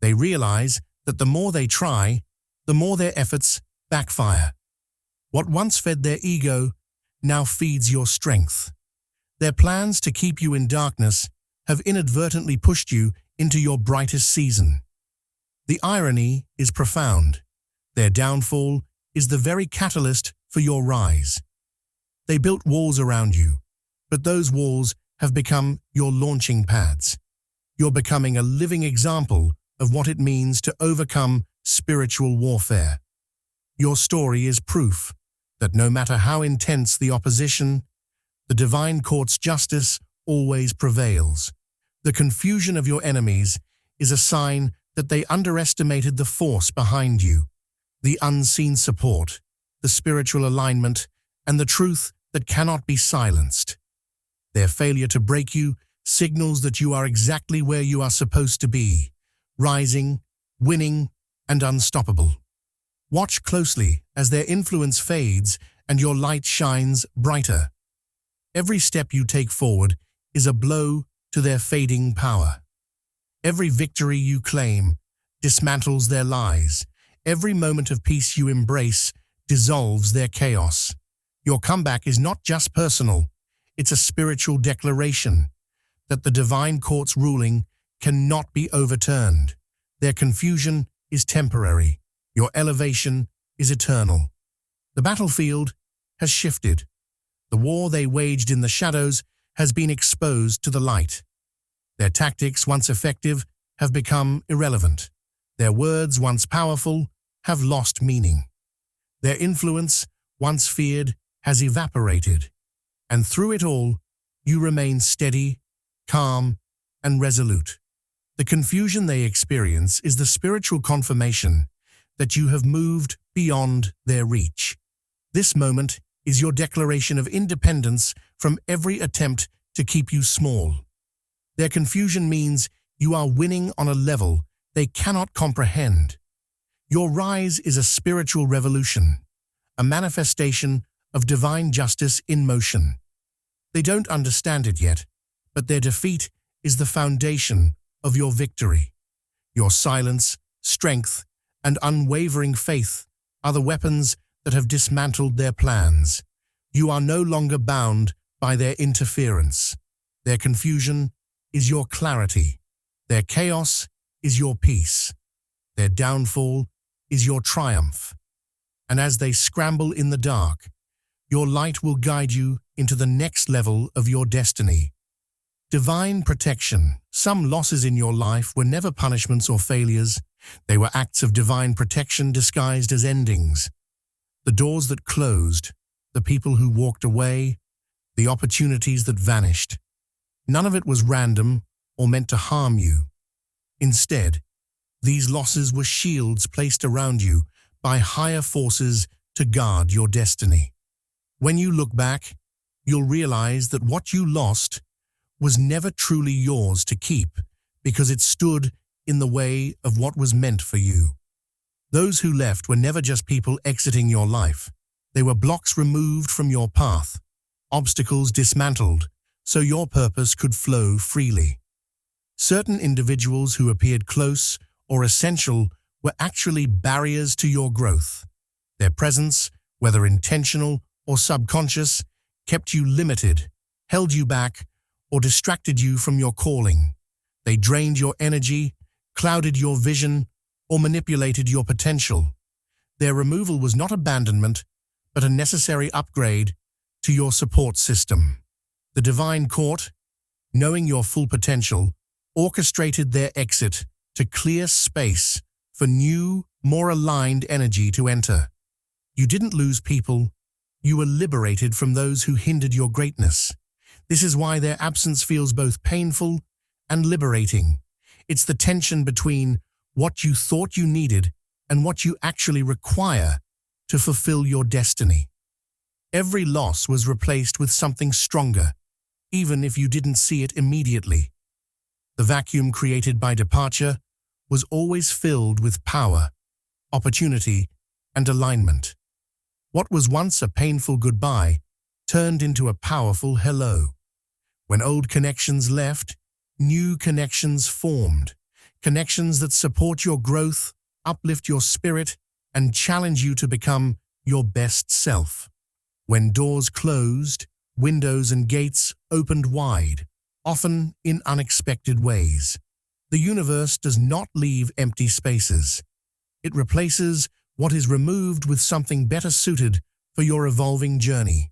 They realize that the more they try, the more their efforts backfire. What once fed their ego now feeds your strength. Their plans to keep you in darkness have inadvertently pushed you into your brightest season. The irony is profound. Their downfall is the very catalyst for your rise. They built walls around you, but those walls have become your launching pads. You're becoming a living example of what it means to overcome spiritual warfare. Your story is proof that no matter how intense the opposition, the divine court's justice always prevails. The confusion of your enemies is a sign that they underestimated the force behind you, the unseen support, the spiritual alignment, and the truth that cannot be silenced. Their failure to break you signals that you are exactly where you are supposed to be, rising, winning, and unstoppable. Watch closely as their influence fades and your light shines brighter. Every step you take forward is a blow to their fading power. Every victory you claim dismantles their lies. Every moment of peace you embrace dissolves their chaos. Your comeback is not just personal, it's a spiritual declaration that the divine court's ruling cannot be overturned. Their confusion is temporary. Your elevation is eternal. The battlefield has shifted. The war they waged in the shadows has been exposed to the light. Their tactics, once effective, have become irrelevant. Their words, once powerful, have lost meaning. Their influence, once feared, has evaporated. And through it all, you remain steady, calm, and resolute. The confusion they experience is the spiritual confirmation that you have moved beyond their reach. This moment is your declaration of independence from every attempt to keep you small. Their confusion means you are winning on a level they cannot comprehend. Your rise is a spiritual revolution, a manifestation of divine justice in motion. They don't understand it yet, but their defeat is the foundation of your victory. Your silence, strength, and unwavering faith are the weapons that have dismantled their plans. You are no longer bound by their interference. Their confusion is your clarity. Their chaos is your peace. Their downfall is your triumph. And as they scramble in the dark, your light will guide you into the next level of your destiny. Divine protection. Some losses in your life were never punishments or failures. They were acts of divine protection disguised as endings. The doors that closed, the people who walked away, the opportunities that vanished. None of it was random or meant to harm you. Instead, these losses were shields placed around you by higher forces to guard your destiny. When you look back, you'll realize that what you lost was never truly yours to keep because it stood in the way of what was meant for you. Those who left were never just people exiting your life. They were blocks removed from your path, obstacles dismantled, so your purpose could flow freely. Certain individuals who appeared close or essential were actually barriers to your growth. Their presence, whether intentional or subconscious, kept you limited, held you back, or distracted you from your calling. They drained your energy, clouded your vision, or manipulated your potential. Their removal was not abandonment, but a necessary upgrade to your support system. The divine court, knowing your full potential, orchestrated their exit to clear space for new, more aligned energy to enter. You didn't lose people, you were liberated from those who hindered your greatness. This is why their absence feels both painful and liberating. It's the tension between what you thought you needed and what you actually require to fulfill your destiny. Every loss was replaced with something stronger, even if you didn't see it immediately. The vacuum created by departure was always filled with power, opportunity, and alignment. What was once a painful goodbye turned into a powerful hello. When old connections left, new connections formed. Connections that support your growth, uplift your spirit, and challenge you to become your best self. When doors closed, windows and gates opened wide, often in unexpected ways. The universe does not leave empty spaces. It replaces what is removed with something better suited for your evolving journey.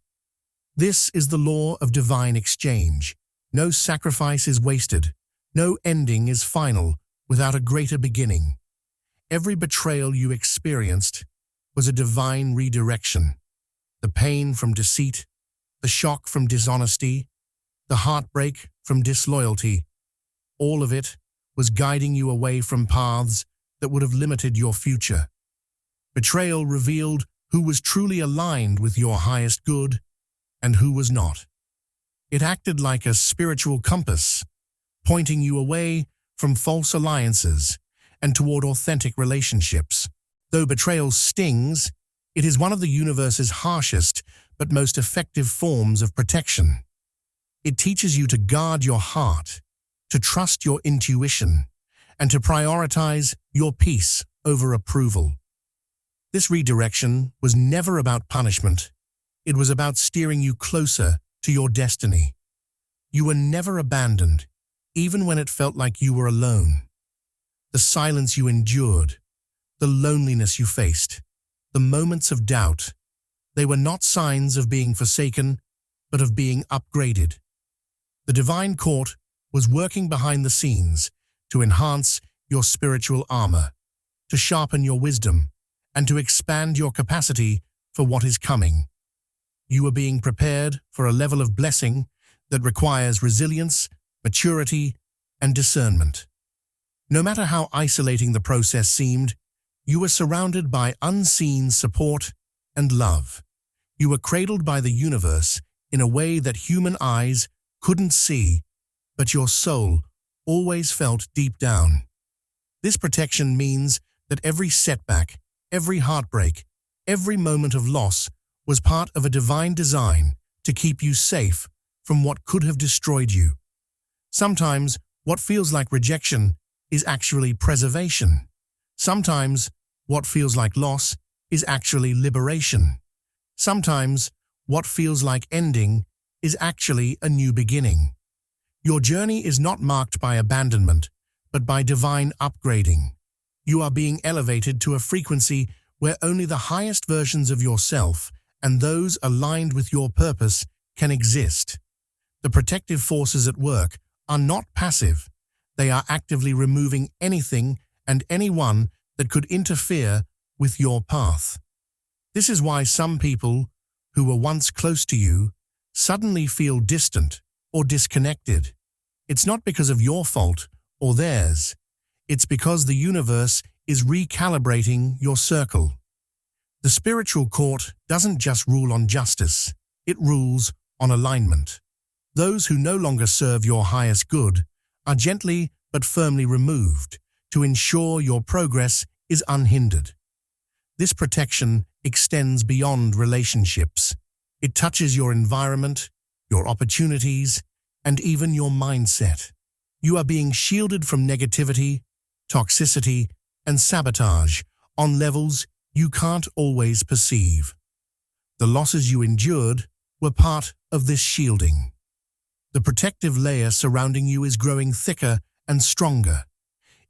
This is the law of divine exchange. No sacrifice is wasted. No ending is final without a greater beginning. Every betrayal you experienced was a divine redirection. The pain from deceit, the shock from dishonesty, the heartbreak from disloyalty, all of it was guiding you away from paths that would have limited your future. Betrayal revealed who was truly aligned with your highest good and who was not. It acted like a spiritual compass, pointing you away from false alliances and toward authentic relationships. Though betrayal stings, it is one of the universe's harshest but most effective forms of protection. It teaches you to guard your heart, to trust your intuition, and to prioritize your peace over approval. This redirection was never about punishment. It was about steering you closer to your destiny. You were never abandoned, even when it felt like you were alone. The silence you endured, the loneliness you faced, the moments of doubt, they were not signs of being forsaken, but of being upgraded. The divine court was working behind the scenes to enhance your spiritual armor, to sharpen your wisdom, and to expand your capacity for what is coming. You are being prepared for a level of blessing that requires resilience, maturity, and discernment. No matter how isolating the process seemed, you were surrounded by unseen support and love. You were cradled by the universe in a way that human eyes couldn't see, but your soul always felt deep down. This protection means that every setback, every heartbreak, every moment of loss was part of a divine design to keep you safe from what could have destroyed you. Sometimes, what feels like rejection is actually preservation. Sometimes, what feels like loss is actually liberation. Sometimes, what feels like ending is actually a new beginning. Your journey is not marked by abandonment, but by divine upgrading. You are being elevated to a frequency where only the highest versions of yourself and those aligned with your purpose can exist. The protective forces at work are not passive. They are actively removing anything and anyone that could interfere with your path. This is why some people who were once close to you suddenly feel distant or disconnected. It's not because of your fault or theirs. It's because the universe is recalibrating your circle. The spiritual court doesn't just rule on justice, it rules on alignment. Those who no longer serve your highest good are gently but firmly removed to ensure your progress is unhindered. This protection extends beyond relationships. It touches your environment, your opportunities, and even your mindset. You are being shielded from negativity, toxicity, and sabotage on levels you can't always perceive. The losses you endured were part of this shielding. The protective layer surrounding you is growing thicker and stronger.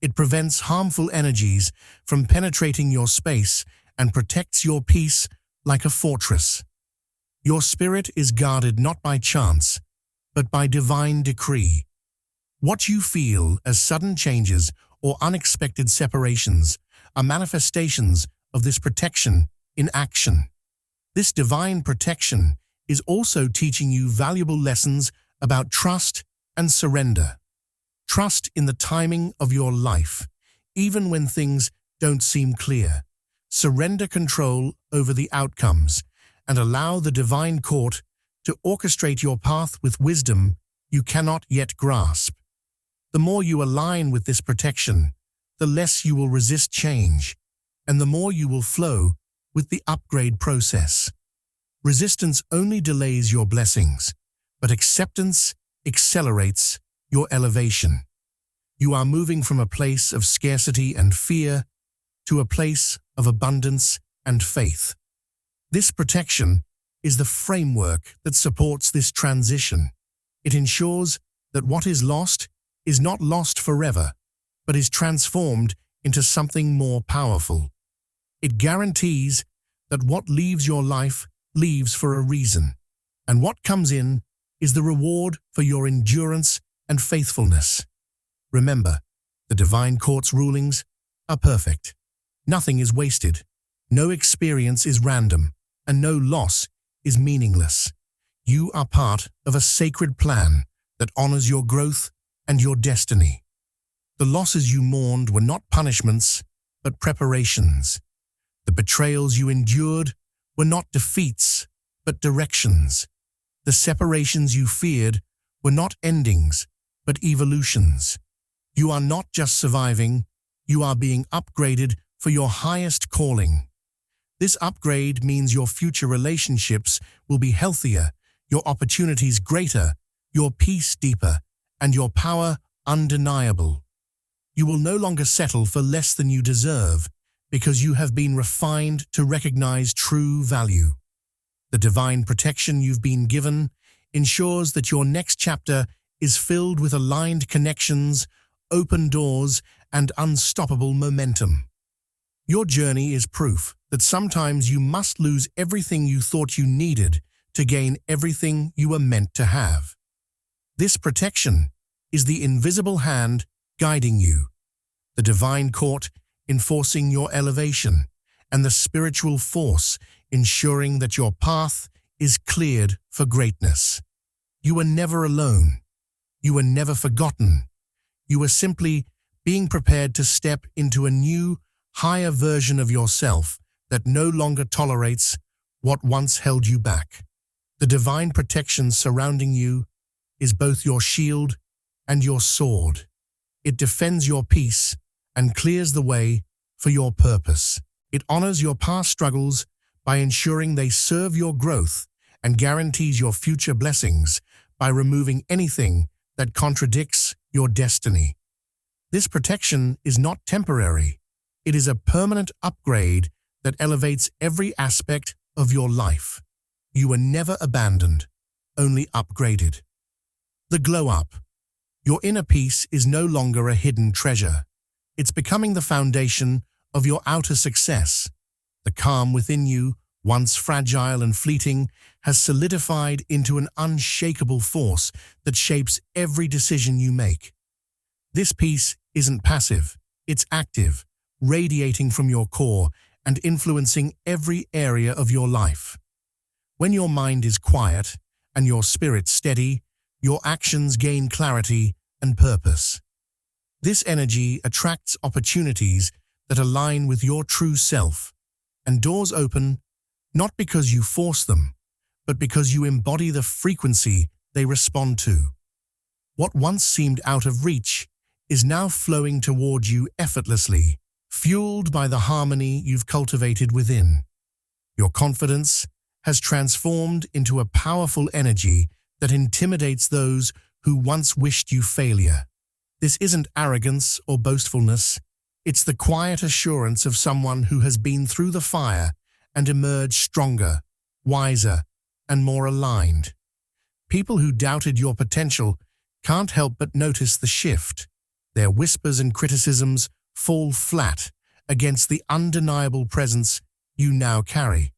It prevents harmful energies from penetrating your space and protects your peace like a fortress. Your spirit is guarded not by chance, but by divine decree. What you feel as sudden changes or unexpected separations are manifestations of this protection in action. This divine protection is also teaching you valuable lessons about trust and surrender. Trust in the timing of your life, even when things don't seem clear. Surrender control over the outcomes and allow the divine court to orchestrate your path with wisdom you cannot yet grasp. The more you align with this protection, the less you will resist change, and the more you will flow with the upgrade process. Resistance only delays your blessings, but acceptance accelerates your elevation. You are moving from a place of scarcity and fear to a place of abundance and faith. This protection is the framework that supports this transition. It ensures that what is lost is not lost forever, but is transformed into something more powerful. It guarantees that what leaves your life leaves for a reason, and what comes in is the reward for your endurance and faithfulness. Remember, the divine court's rulings are perfect. Nothing is wasted, no experience is random, and no loss is meaningless. You are part of a sacred plan that honors your growth and your destiny. The losses you mourned were not punishments, but preparations. The betrayals you endured were not defeats, but directions. The separations you feared were not endings, but evolutions. You are not just surviving, you are being upgraded for your highest calling. This upgrade means your future relationships will be healthier, your opportunities greater, your peace deeper, and your power undeniable. You will no longer settle for less than you deserve because you have been refined to recognize true value. The divine protection you've been given ensures that your next chapter is filled with aligned connections, open doors, and unstoppable momentum. Your journey is proof that sometimes you must lose everything you thought you needed to gain everything you were meant to have. This protection is the invisible hand guiding you, the divine court enforcing your elevation, and the spiritual force ensuring that your path is cleared for greatness. You are never alone. You were never forgotten. You were simply being prepared to step into a new, higher version of yourself that no longer tolerates what once held you back. The divine protection surrounding you is both your shield and your sword. It defends your peace and clears the way for your purpose. It honors your past struggles by ensuring they serve your growth and guarantees your future blessings by removing anything that contradicts your destiny. This protection is not temporary. It is a permanent upgrade that elevates every aspect of your life. You were never abandoned, only upgraded. The glow up. Your inner peace is no longer a hidden treasure. It's becoming the foundation of your outer success. The calm within you, once fragile and fleeting, has solidified into an unshakable force that shapes every decision you make. This peace isn't passive, it's active, radiating from your core and influencing every area of your life. When your mind is quiet and your spirit steady, your actions gain clarity and purpose. This energy attracts opportunities that align with your true self, and doors open not because you force them, but because you embody the frequency they respond to. What once seemed out of reach is now flowing toward you effortlessly, fueled by the harmony you've cultivated within. Your confidence has transformed into a powerful energy that intimidates those who once wished you failure. This isn't arrogance or boastfulness. It's the quiet assurance of someone who has been through the fire and emerged stronger, wiser, and more aligned. People who doubted your potential can't help but notice the shift. Their whispers and criticisms fall flat against the undeniable presence you now carry.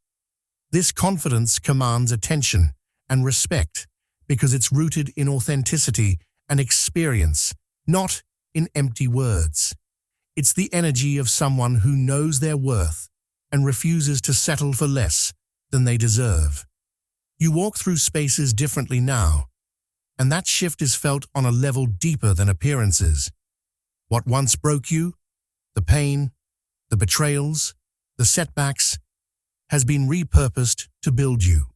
This confidence commands attention and respect because it's rooted in authenticity and experience, not in empty words. It's the energy of someone who knows their worth and refuses to settle for less than they deserve. You walk through spaces differently now, and that shift is felt on a level deeper than appearances. What once broke you, the pain, the betrayals, the setbacks, has been repurposed to build you.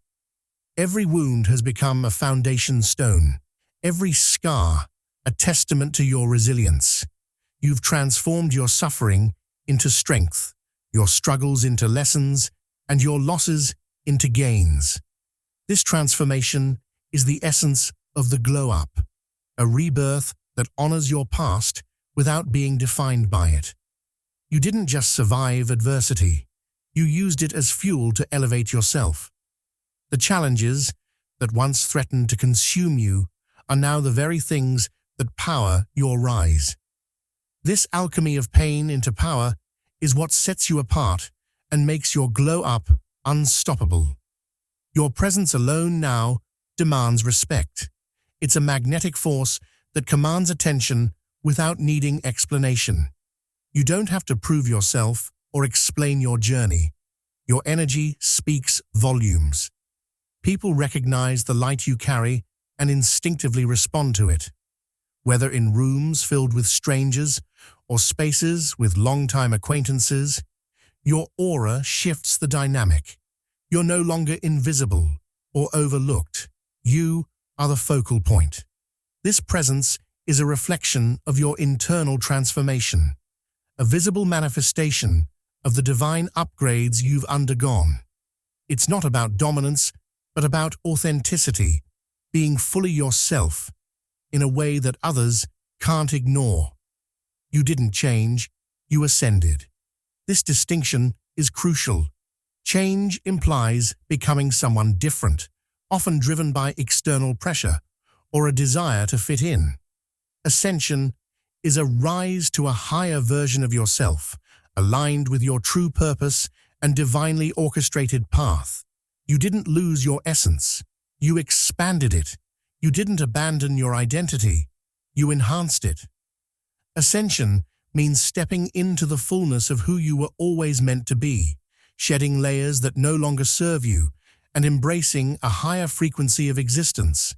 Every wound has become a foundation stone, every scar a testament to your resilience. You've transformed your suffering into strength, your struggles into lessons, and your losses into gains. This transformation is the essence of the glow up, a rebirth that honors your past without being defined by it. You didn't just survive adversity, you used it as fuel to elevate yourself. The challenges that once threatened to consume you are now the very things that power your rise. This alchemy of pain into power is what sets you apart and makes your glow up unstoppable. Your presence alone now demands respect. It's a magnetic force that commands attention without needing explanation. You don't have to prove yourself or explain your journey. Your energy speaks volumes. People recognize the light you carry and instinctively respond to it. Whether in rooms filled with strangers or spaces with long-time acquaintances, your aura shifts the dynamic. You're no longer invisible or overlooked. You are the focal point. This presence is a reflection of your internal transformation, a visible manifestation of the divine upgrades you've undergone. It's not about dominance, but about authenticity, being fully yourself in a way that others can't ignore. You didn't change, you ascended. This distinction is crucial. Change implies becoming someone different, often driven by external pressure or a desire to fit in. Ascension is a rise to a higher version of yourself, aligned with your true purpose and divinely orchestrated path. You didn't lose your essence. You expanded it. You didn't abandon your identity. You enhanced it. Ascension means stepping into the fullness of who you were always meant to be, shedding layers that no longer serve you, and embracing a higher frequency of existence.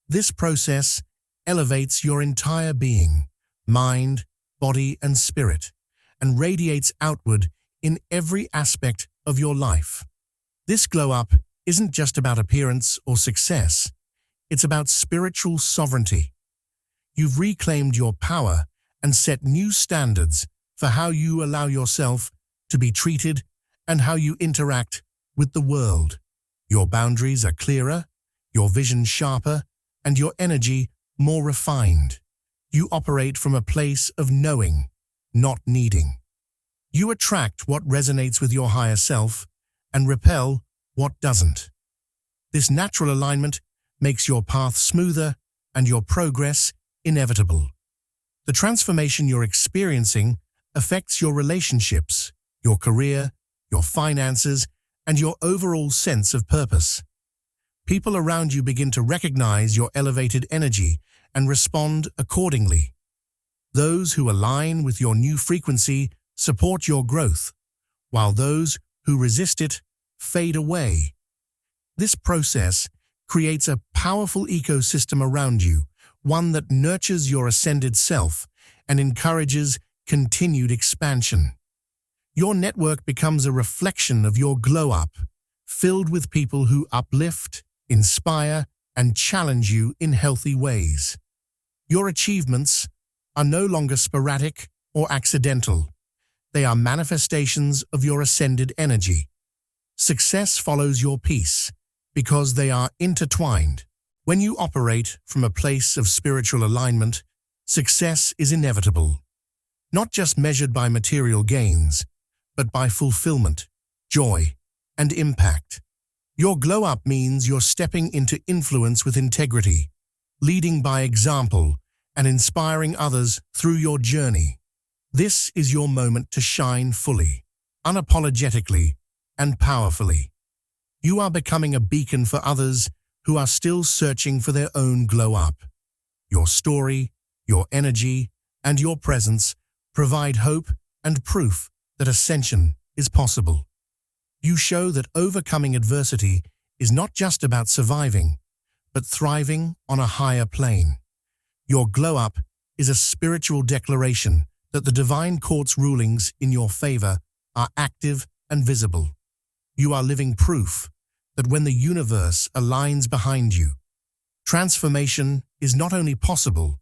This process elevates your entire being, mind, body, and spirit, and radiates outward in every aspect of your life. This glow-up isn't just about appearance or success, it's about spiritual sovereignty. You've reclaimed your power and set new standards for how you allow yourself to be treated and how you interact with the world. Your boundaries are clearer, your vision sharper, and your energy more refined. You operate from a place of knowing, not needing. You attract what resonates with your higher self and repel what doesn't. This natural alignment makes your path smoother and your progress inevitable. The transformation you're experiencing affects your relationships, your career, your finances, and your overall sense of purpose. People around you begin to recognize your elevated energy and respond accordingly. Those who align with your new frequency support your growth, while those who resist it fade away. This process creates a powerful ecosystem around you, one that nurtures your ascended self and encourages continued expansion. Your network becomes a reflection of your glow-up, filled with people who uplift, inspire, and challenge you in healthy ways. Your achievements are no longer sporadic or accidental. They are manifestations of your ascended energy. Success follows your peace because they are intertwined. When you operate from a place of spiritual alignment, success is inevitable, not just measured by material gains, but by fulfillment, joy, and impact. Your glow-up means you're stepping into influence with integrity, leading by example, and inspiring others through your journey. This is your moment to shine fully, unapologetically, and powerfully. You are becoming a beacon for others who are still searching for their own glow-up. Your story, your energy, and your presence provide hope and proof that ascension is possible. You show that overcoming adversity is not just about surviving, but thriving on a higher plane. Your glow-up is a spiritual declaration that the divine court's rulings in your favor are active and visible. You are living proof that when the universe aligns behind you, transformation is not only possible,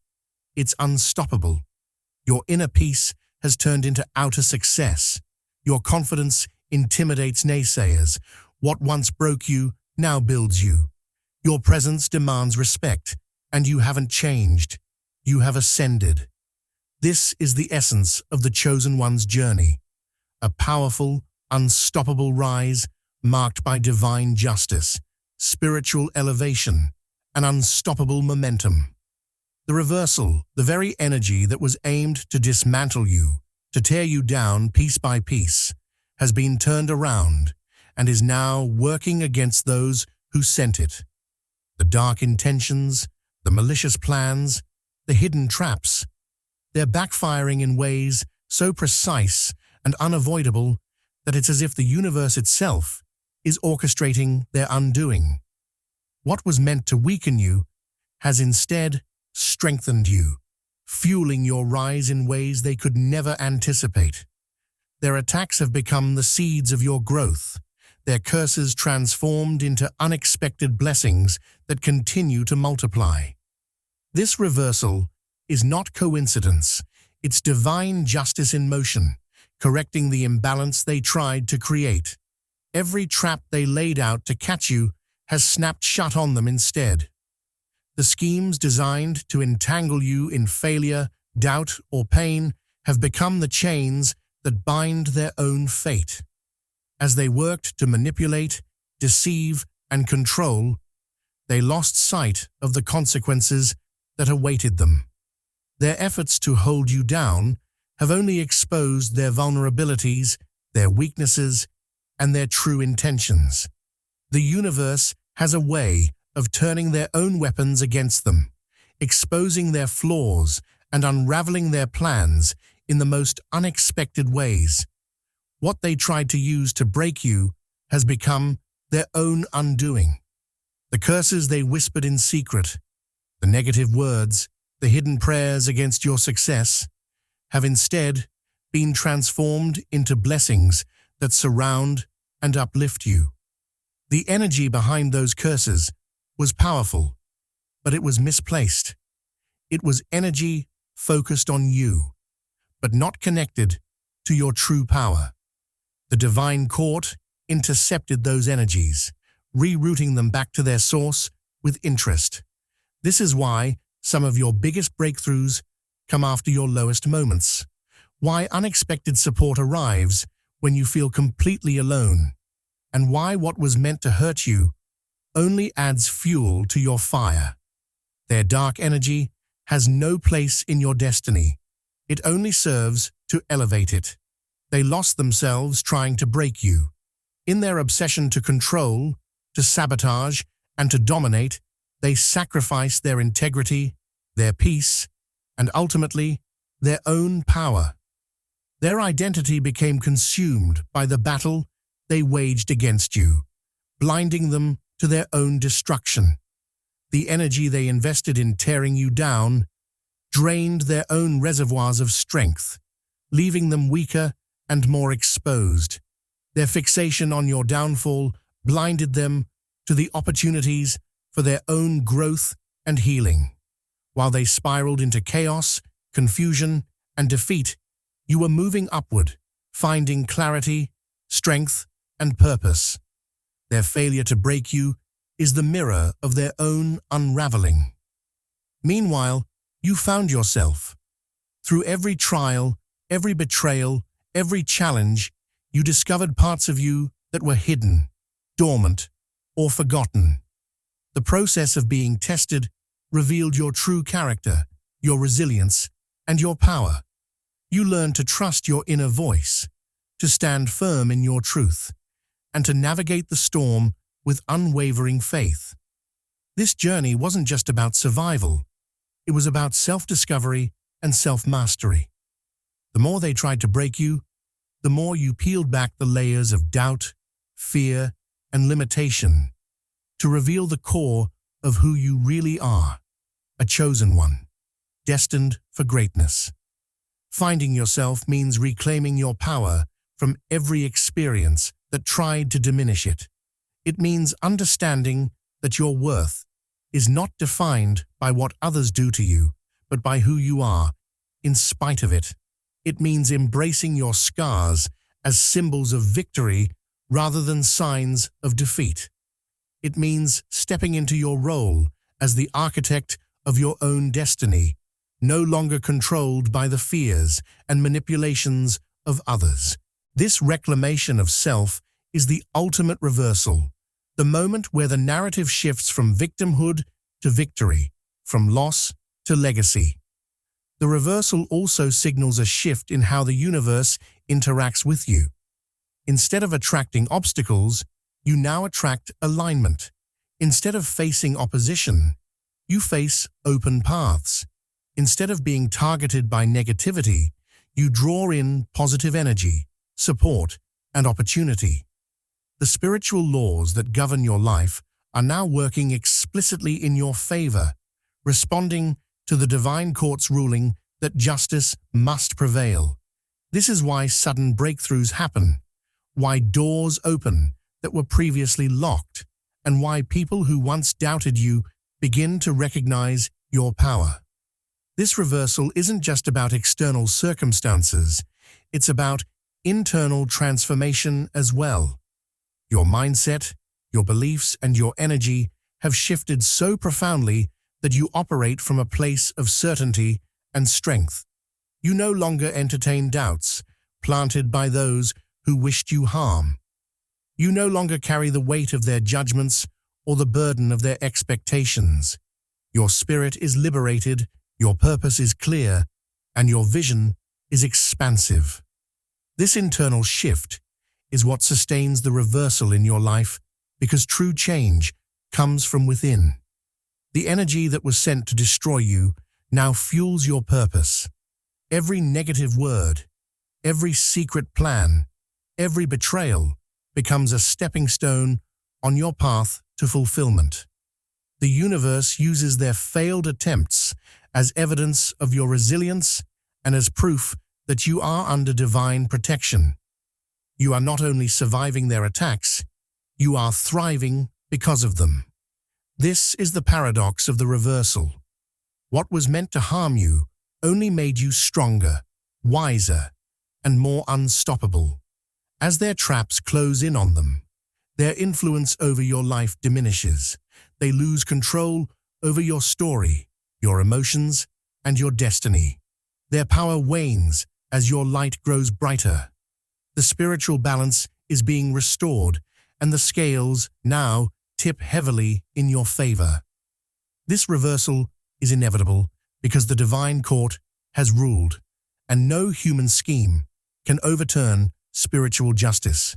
it's unstoppable. Your inner peace has turned into outer success. Your confidence intimidates naysayers. What once broke you now builds you. Your presence demands respect, and you haven't changed. You have ascended. This is the essence of the Chosen One's journey, a powerful, unstoppable rise marked by divine justice, spiritual elevation, and unstoppable momentum. The reversal, the very energy that was aimed to dismantle you, to tear you down piece by piece, has been turned around and is now working against those who sent it. The dark intentions, the malicious plans, the hidden traps, they're backfiring in ways so precise and unavoidable that it's as if the universe itself is orchestrating their undoing. What was meant to weaken you has instead strengthened you, fueling your rise in ways they could never anticipate. Their attacks have become the seeds of your growth, their curses transformed into unexpected blessings that continue to multiply. This reversal is not coincidence, it's divine justice in motion, correcting the imbalance they tried to create. Every trap they laid out to catch you has snapped shut on them instead. The schemes designed to entangle you in failure, doubt, or pain have become the chains that bind their own fate. As they worked to manipulate, deceive, and control, they lost sight of the consequences that awaited them. Their efforts to hold you down have only exposed their vulnerabilities, their weaknesses, and their true intentions. The universe has a way of turning their own weapons against them, exposing their flaws and unraveling their plans in the most unexpected ways. What they tried to use to break you has become their own undoing. The curses they whispered in secret, the negative words the hidden prayers against your success, have instead been transformed into blessings that surround and uplift you. The energy behind those curses was powerful, but it was misplaced. It was energy focused on you, but not connected to your true power. The divine court intercepted those energies, rerouting them back to their source with interest. This is why some of your biggest breakthroughs come after your lowest moments, why unexpected support arrives when you feel completely alone, and why what was meant to hurt you only adds fuel to your fire. Their dark energy has no place in your destiny. It only serves to elevate it. They lost themselves trying to break you. In their obsession to control, to sabotage, and to dominate, they sacrificed their integrity, their peace, and ultimately, their own power. Their identity became consumed by the battle they waged against you, blinding them to their own destruction. The energy they invested in tearing you down drained their own reservoirs of strength, leaving them weaker and more exposed. Their fixation on your downfall blinded them to the opportunities for their own growth and healing. While they spiraled into chaos, confusion, and defeat, you were moving upward, finding clarity, strength, and purpose. Their failure to break you is the mirror of their own unraveling. Meanwhile, you found yourself. Through every trial, every betrayal, every challenge, you discovered parts of you that were hidden, dormant, or forgotten. The process of being tested revealed your true character, your resilience, and your power. You learned to trust your inner voice, to stand firm in your truth, and to navigate the storm with unwavering faith. This journey wasn't just about survival. It was about self-discovery and self-mastery. The more they tried to break you, the more you peeled back the layers of doubt, fear, and limitation to reveal the core of who you really are, a chosen one, destined for greatness. Finding yourself means reclaiming your power from every experience that tried to diminish it. It means understanding that your worth is not defined by what others do to you, but by who you are, in spite of it. It means embracing your scars as symbols of victory rather than signs of defeat. It means stepping into your role as the architect of your own destiny, no longer controlled by the fears and manipulations of others. This reclamation of self is the ultimate reversal, the moment where the narrative shifts from victimhood to victory, from loss to legacy. The reversal also signals a shift in how the universe interacts with you. Instead of attracting obstacles, you now attract alignment. Instead of facing opposition, you face open paths. Instead of being targeted by negativity, you draw in positive energy, support, and opportunity. The spiritual laws that govern your life are now working explicitly in your favor, responding to the divine court's ruling that justice must prevail. This is why sudden breakthroughs happen, why doors open that were previously locked, and why people who once doubted you begin to recognize your power. This reversal isn't just about external circumstances, it's about internal transformation as well. Your mindset, your beliefs, and your energy have shifted so profoundly that you operate from a place of certainty and strength. You no longer entertain doubts planted by those who wished you harm. You no longer carry the weight of their judgments or the burden of their expectations. Your spirit is liberated, your purpose is clear, and your vision is expansive. This internal shift is what sustains the reversal in your life, because true change comes from within. The energy that was sent to destroy you now fuels your purpose. Every negative word, every secret plan, every betrayal becomes a stepping stone on your path to fulfillment. The universe uses their failed attempts as evidence of your resilience and as proof that you are under divine protection. You are not only surviving their attacks, you are thriving because of them. This is the paradox of the reversal. What was meant to harm you only made you stronger, wiser, and more unstoppable. As their traps close in on them, their influence over your life diminishes. They lose control over your story, your emotions, and your destiny. Their power wanes as your light grows brighter. The spiritual balance is being restored, and the scales now tip heavily in your favor. This reversal is inevitable because the divine court has ruled, and no human scheme can overturn spiritual justice.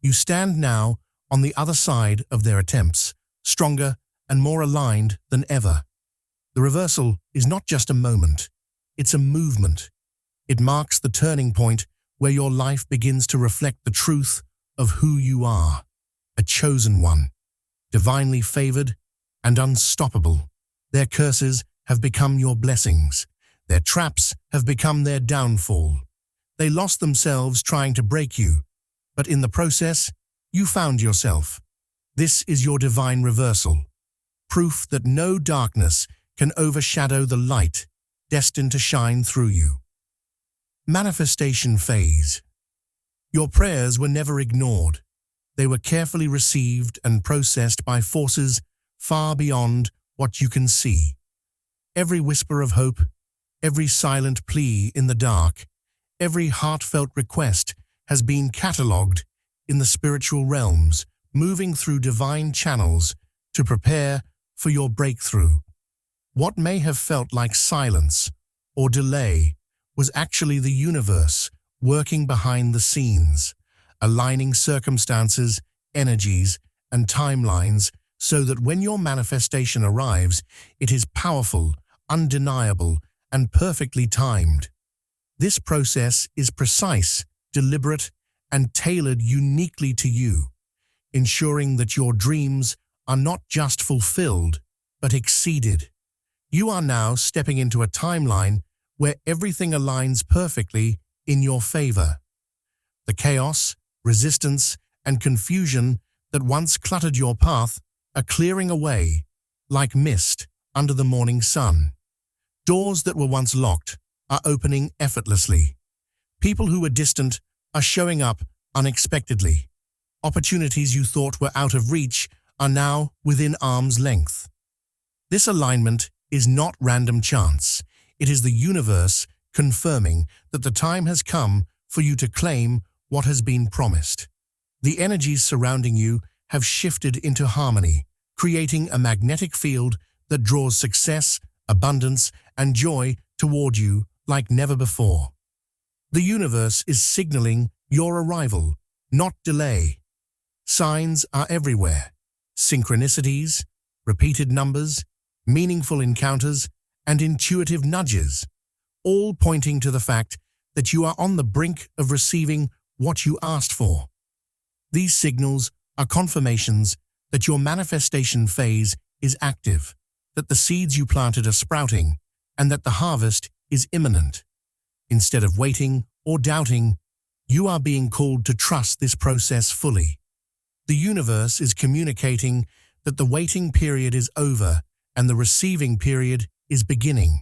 You stand now on the other side of their attempts, stronger and more aligned than ever. The reversal is not just a moment, it's a movement. It marks the turning point where your life begins to reflect the truth of who you are, a chosen one, divinely favored and unstoppable. Their curses have become your blessings. Their traps have become their downfall. They lost themselves trying to break you, but in the process, you found yourself. This is your divine reversal, proof that no darkness can overshadow the light destined to shine through you. Manifestation phase. Your prayers were never ignored. They were carefully received and processed by forces far beyond what you can see. Every whisper of hope, every silent plea in the dark, every heartfelt request has been catalogued in the spiritual realms, moving through divine channels to prepare for your breakthrough. What may have felt like silence or delay was actually the universe working behind the scenes, aligning circumstances, energies, and timelines so that when your manifestation arrives, it is powerful, undeniable, and perfectly timed. This process is precise, deliberate, and tailored uniquely to you, ensuring that your dreams are not just fulfilled, but exceeded. You are now stepping into a timeline where everything aligns perfectly in your favor. The chaos, resistance, and confusion that once cluttered your path are clearing away like mist under the morning sun. Doors that were once locked are opening effortlessly. People who were distant are showing up unexpectedly. Opportunities you thought were out of reach are now within arm's length. This alignment is not random chance. It is the universe confirming that the time has come for you to claim what has been promised. The energies surrounding you have shifted into harmony, creating a magnetic field that draws success, abundance, and joy toward you like never before. The universe is signaling your arrival, not delay. Signs are everywhere. Synchronicities, repeated numbers, meaningful encounters, and intuitive nudges, all pointing to the fact that you are on the brink of receiving what you asked for. These signals are confirmations that your manifestation phase is active, that the seeds you planted are sprouting, and that the harvest is imminent. Instead of waiting or doubting, you are being called to trust this process fully. The universe is communicating that the waiting period is over and the receiving period is beginning.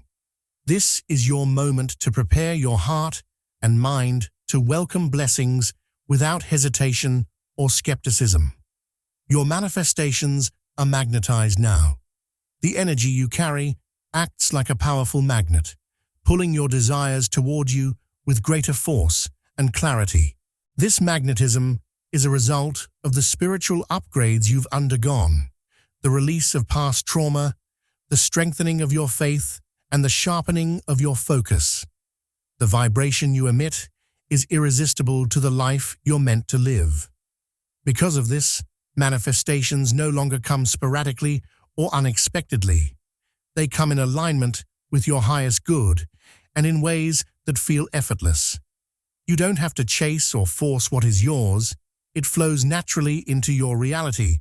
This is your moment to prepare your heart and mind to welcome blessings without hesitation or skepticism. Your manifestations are magnetized now. The energy you carry acts like a powerful magnet, pulling your desires toward you with greater force and clarity. This magnetism is a result of the spiritual upgrades you've undergone, the release of past trauma, the strengthening of your faith, and the sharpening of your focus. The vibration you emit is irresistible to the life you're meant to live. Because of this, manifestations no longer come sporadically or unexpectedly. They come in alignment with your highest good and in ways that feel effortless. You don't have to chase or force what is yours. It flows naturally into your reality,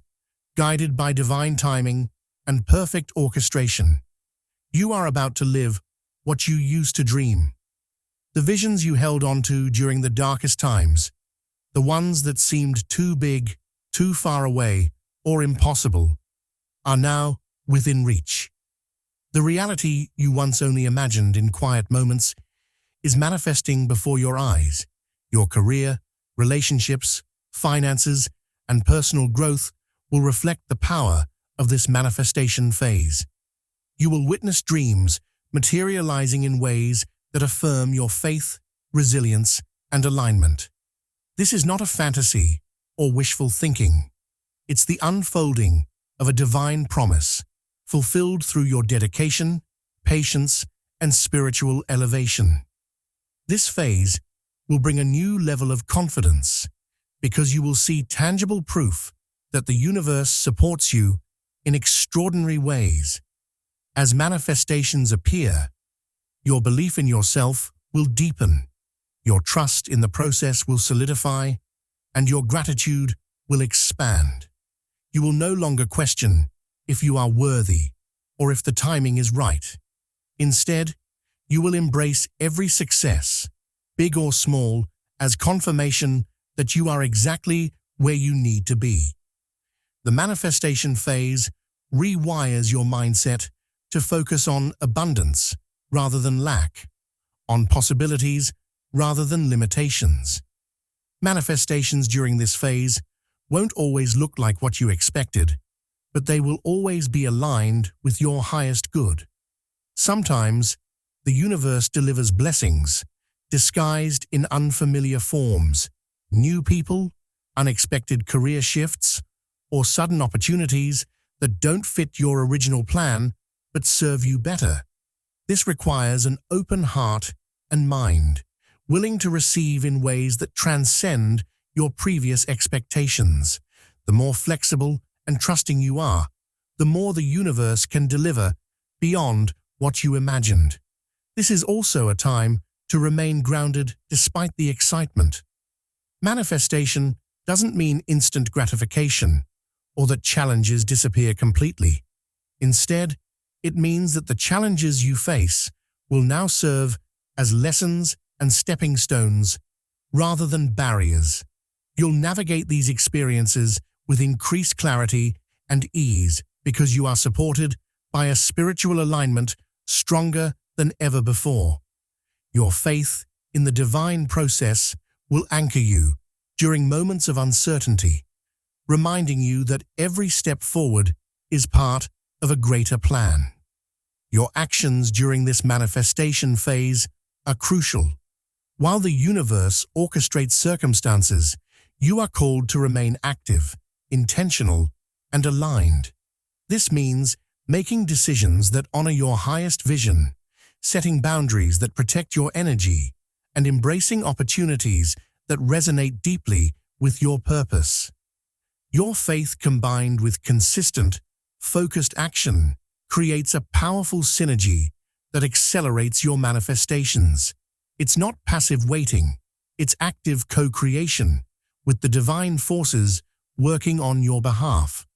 guided by divine timing and perfect orchestration. You are about to live what you used to dream. The visions you held onto during the darkest times, the ones that seemed too big, too far away, or impossible, are now within reach. The reality you once only imagined in quiet moments is manifesting before your eyes. Your career, relationships, finances, and personal growth will reflect the power of this manifestation phase. You will witness dreams materializing in ways that affirm your faith, resilience, and alignment. This is not a fantasy or wishful thinking. It's the unfolding of a divine promise, fulfilled through your dedication, patience, and spiritual elevation. This phase will bring a new level of confidence because you will see tangible proof that the universe supports you in extraordinary ways. As manifestations appear, your belief in yourself will deepen, your trust in the process will solidify, and your gratitude will expand. You will no longer question if you are worthy or if the timing is right. Instead, you will embrace every success, big or small, as confirmation that you are exactly where you need to be. The manifestation phase rewires your mindset to focus on abundance rather than lack, on possibilities rather than limitations. Manifestations during this phase won't always look like what you expected, but they will always be aligned with your highest good. Sometimes, the universe delivers blessings, disguised in unfamiliar forms, new people, unexpected career shifts, or sudden opportunities that don't fit your original plan but serve you better. This requires an open heart and mind, willing to receive in ways that transcend your previous expectations. The more flexible and trusting you are, the more the universe can deliver beyond what you imagined. This is also a time to remain grounded despite the excitement. Manifestation doesn't mean instant gratification or that challenges disappear completely. Instead, it means that the challenges you face will now serve as lessons and stepping stones rather than barriers. You'll navigate these experiences with increased clarity and ease because you are supported by a spiritual alignment stronger than ever before. Your faith in the divine process will anchor you during moments of uncertainty, reminding you that every step forward is part of a greater plan. Your actions during this manifestation phase are crucial. While the universe orchestrates circumstances, you are called to remain active, intentional, and aligned. This means making decisions that honor your highest vision, setting boundaries that protect your energy, and embracing opportunities that resonate deeply with your purpose. Your faith combined with consistent, focused action creates a powerful synergy that accelerates your manifestations. It's not passive waiting, it's active co-creation, with the divine forces working on your behalf.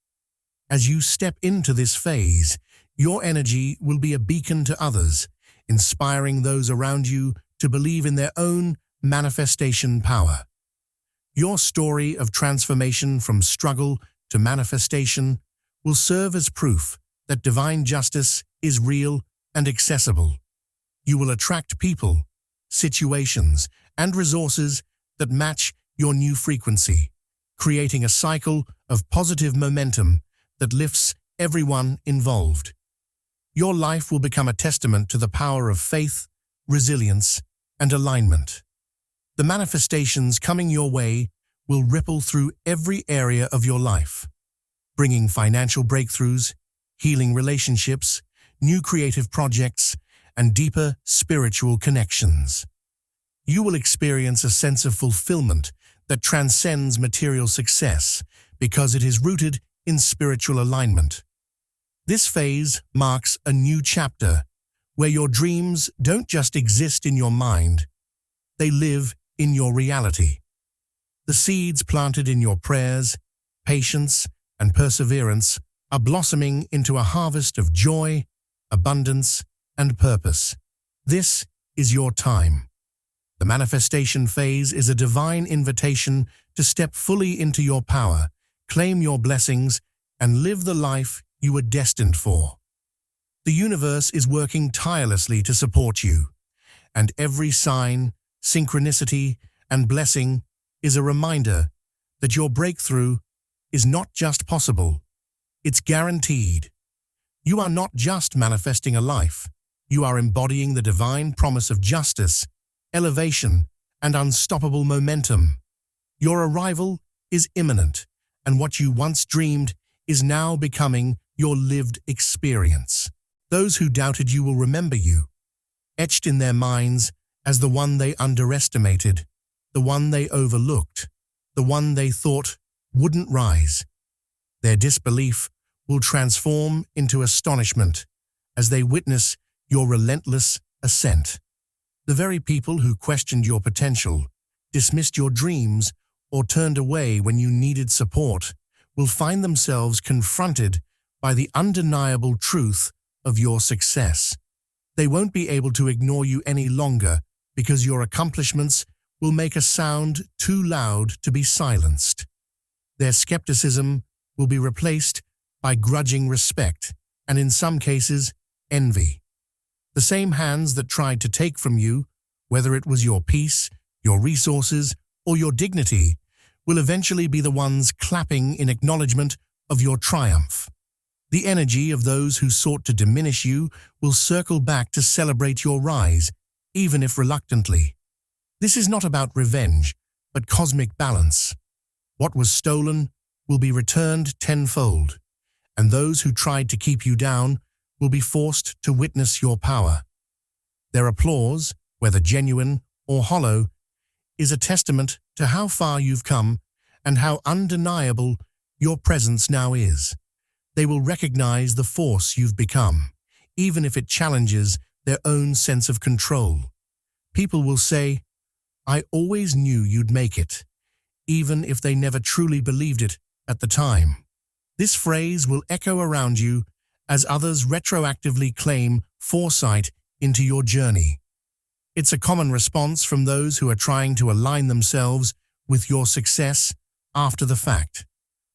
As you step into this phase, your energy will be a beacon to others, inspiring those around you to believe in their own manifestation power. Your story of transformation from struggle to manifestation will serve as proof that divine justice is real and accessible. You will attract people, situations, and resources that match your new frequency, creating a cycle of positive momentum that lifts everyone involved. Your life will become a testament to the power of faith, resilience, and alignment. The manifestations coming your way will ripple through every area of your life, bringing financial breakthroughs, healing relationships, new creative projects, and deeper spiritual connections. You will experience a sense of fulfillment that transcends material success because it is rooted in spiritual alignment. This phase marks a new chapter where your dreams don't just exist in your mind, they live in your reality. The seeds planted in your prayers, patience, and perseverance are blossoming into a harvest of joy, abundance, and purpose. This is your time. The manifestation phase is a divine invitation to step fully into your power, claim your blessings, and live the life you were destined for. The universe is working tirelessly to support you, and every sign, synchronicity, and blessing is a reminder that your breakthrough is not just possible, it's guaranteed. You are not just manifesting a life, you are embodying the divine promise of justice, elevation, and unstoppable momentum. Your arrival is imminent, and what you once dreamed is now becoming your lived experience. Those who doubted you will remember you, etched in their minds as the one they underestimated, the one they overlooked, the one they thought wouldn't rise. Their disbelief will transform into astonishment as they witness your relentless ascent. The very people who questioned your potential, dismissed your dreams, or turned away when you needed support will find themselves confronted by the undeniable truth of your success. They won't be able to ignore you any longer because your accomplishments will make a sound too loud to be silenced. Their skepticism will be replaced by grudging respect and, in some cases, envy. The same hands that tried to take from you, whether it was your peace, your resources, or your dignity, will eventually be the ones clapping in acknowledgement of your triumph. The energy of those who sought to diminish you will circle back to celebrate your rise, even if reluctantly. This is not about revenge, but cosmic balance. What was stolen will be returned tenfold, and those who tried to keep you down will be forced to witness your power. Their applause, whether genuine or hollow, is a testament to how far you've come and how undeniable your presence now is. They will recognize the force you've become, even if it challenges their own sense of control. People will say, "I always knew you'd make it," even if they never truly believed it at the time. This phrase will echo around you as others retroactively claim foresight into your journey. It's a common response from those who are trying to align themselves with your success after the fact.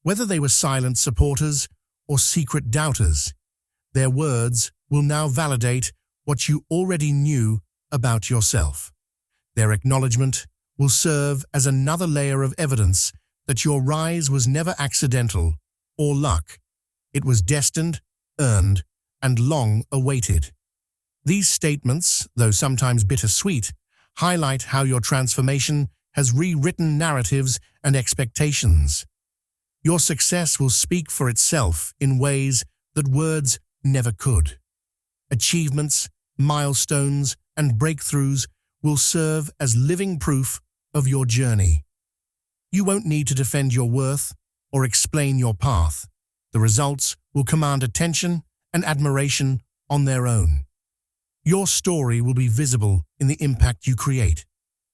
Whether they were silent supporters or secret doubters, their words will now validate what you already knew about yourself. Their acknowledgement will serve as another layer of evidence that your rise was never accidental or luck. It was destined, earned, and long awaited. These statements, though sometimes bittersweet, highlight how your transformation has rewritten narratives and expectations. Your success will speak for itself in ways that words never could. Achievements, milestones, and breakthroughs will serve as living proof of your journey. You won't need to defend your worth or explain your path. The results will command attention and admiration on their own. Your story will be visible in the impact you create,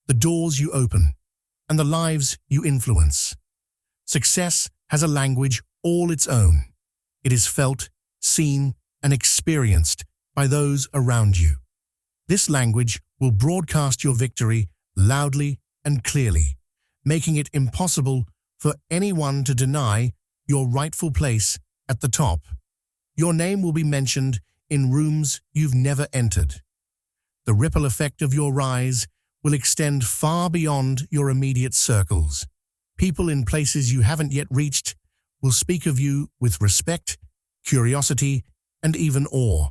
the doors you open, and the lives you influence. Success has a language all its own. It is felt, seen, and experienced by those around you. This language will broadcast your victory loudly and clearly, making it impossible for anyone to deny your rightful place at the top. Your name will be mentioned in rooms you've never entered. The ripple effect of your rise will extend far beyond your immediate circles. People in places you haven't yet reached will speak of you with respect, curiosity, and even awe.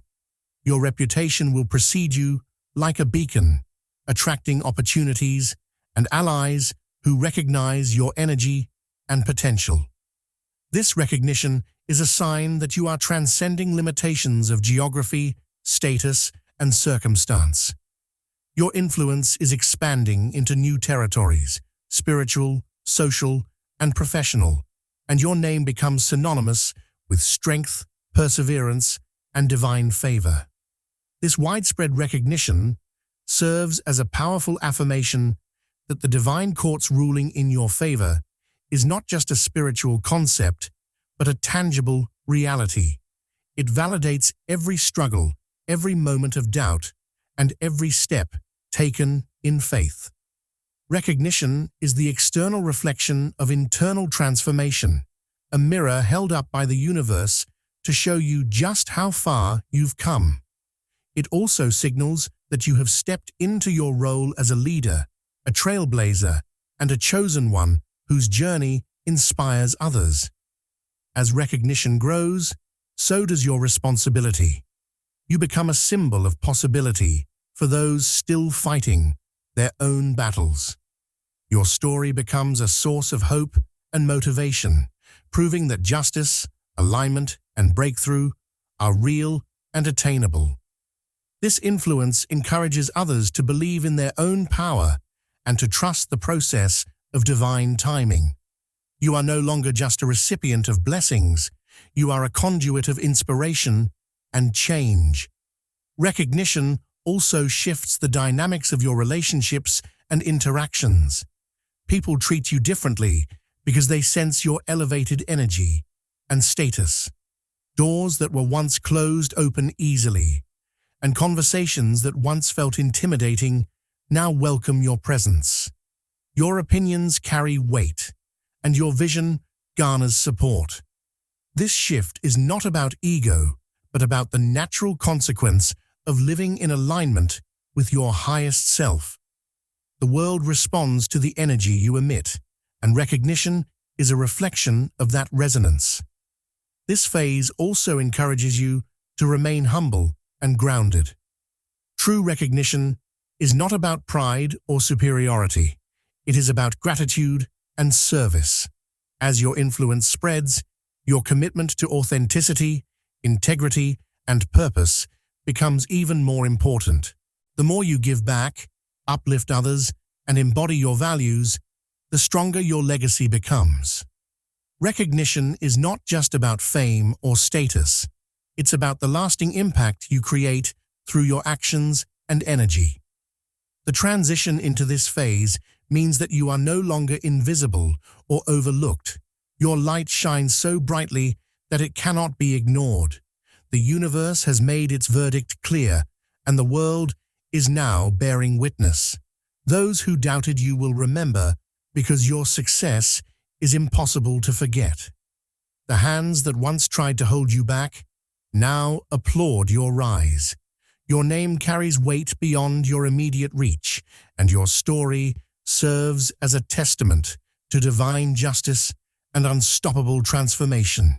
Your reputation will precede you like a beacon, attracting opportunities and allies who recognize your energy and potential. This recognition is a sign that you are transcending limitations of geography, status, and circumstance. Your influence is expanding into new territories, spiritual, social, and professional, and your name becomes synonymous with strength, perseverance, and divine favor. This widespread recognition serves as a powerful affirmation that the divine court's ruling in your favor is not just a spiritual concept, but a tangible reality. It validates every struggle every moment of doubt, and every step taken in faith. Recognition is the external reflection of internal transformation, a mirror held up by the universe to show you just how far you've come. It also signals that you have stepped into your role as a leader, a trailblazer, and a chosen one whose journey inspires others. As recognition grows, so does your responsibility. You become a symbol of possibility for those still fighting their own battles. Your story becomes a source of hope and motivation, proving that justice, alignment, and breakthrough are real and attainable. This influence encourages others to believe in their own power and to trust the process of divine timing. You are no longer just a recipient of blessings, you are a conduit of inspiration and change. Recognition also shifts the dynamics of your relationships and interactions. People treat you differently because they sense your elevated energy and status. Doors that were once closed open easily, and conversations that once felt intimidating now welcome your presence. Your opinions carry weight, and your vision garners support. This shift is not about ego, but about the natural consequence of living in alignment with your highest self. The world responds to the energy you emit, and recognition is a reflection of that resonance. This phase also encourages you to remain humble and grounded. True recognition is not about pride or superiority. It is about gratitude and service. As your influence spreads, your commitment to authenticity, integrity, and purpose becomes even more important. The more you give back, uplift others, and embody your values, the stronger your legacy becomes. Recognition is not just about fame or status. It's about the lasting impact you create through your actions and energy. The transition into this phase means that you are no longer invisible or overlooked. Your light shines so brightly that it cannot be ignored. The universe has made its verdict clear, and the world is now bearing witness. Those who doubted you will remember, because your success is impossible to forget. The hands that once tried to hold you back now applaud your rise. Your name carries weight beyond your immediate reach, and your story serves as a testament to divine justice and unstoppable transformation.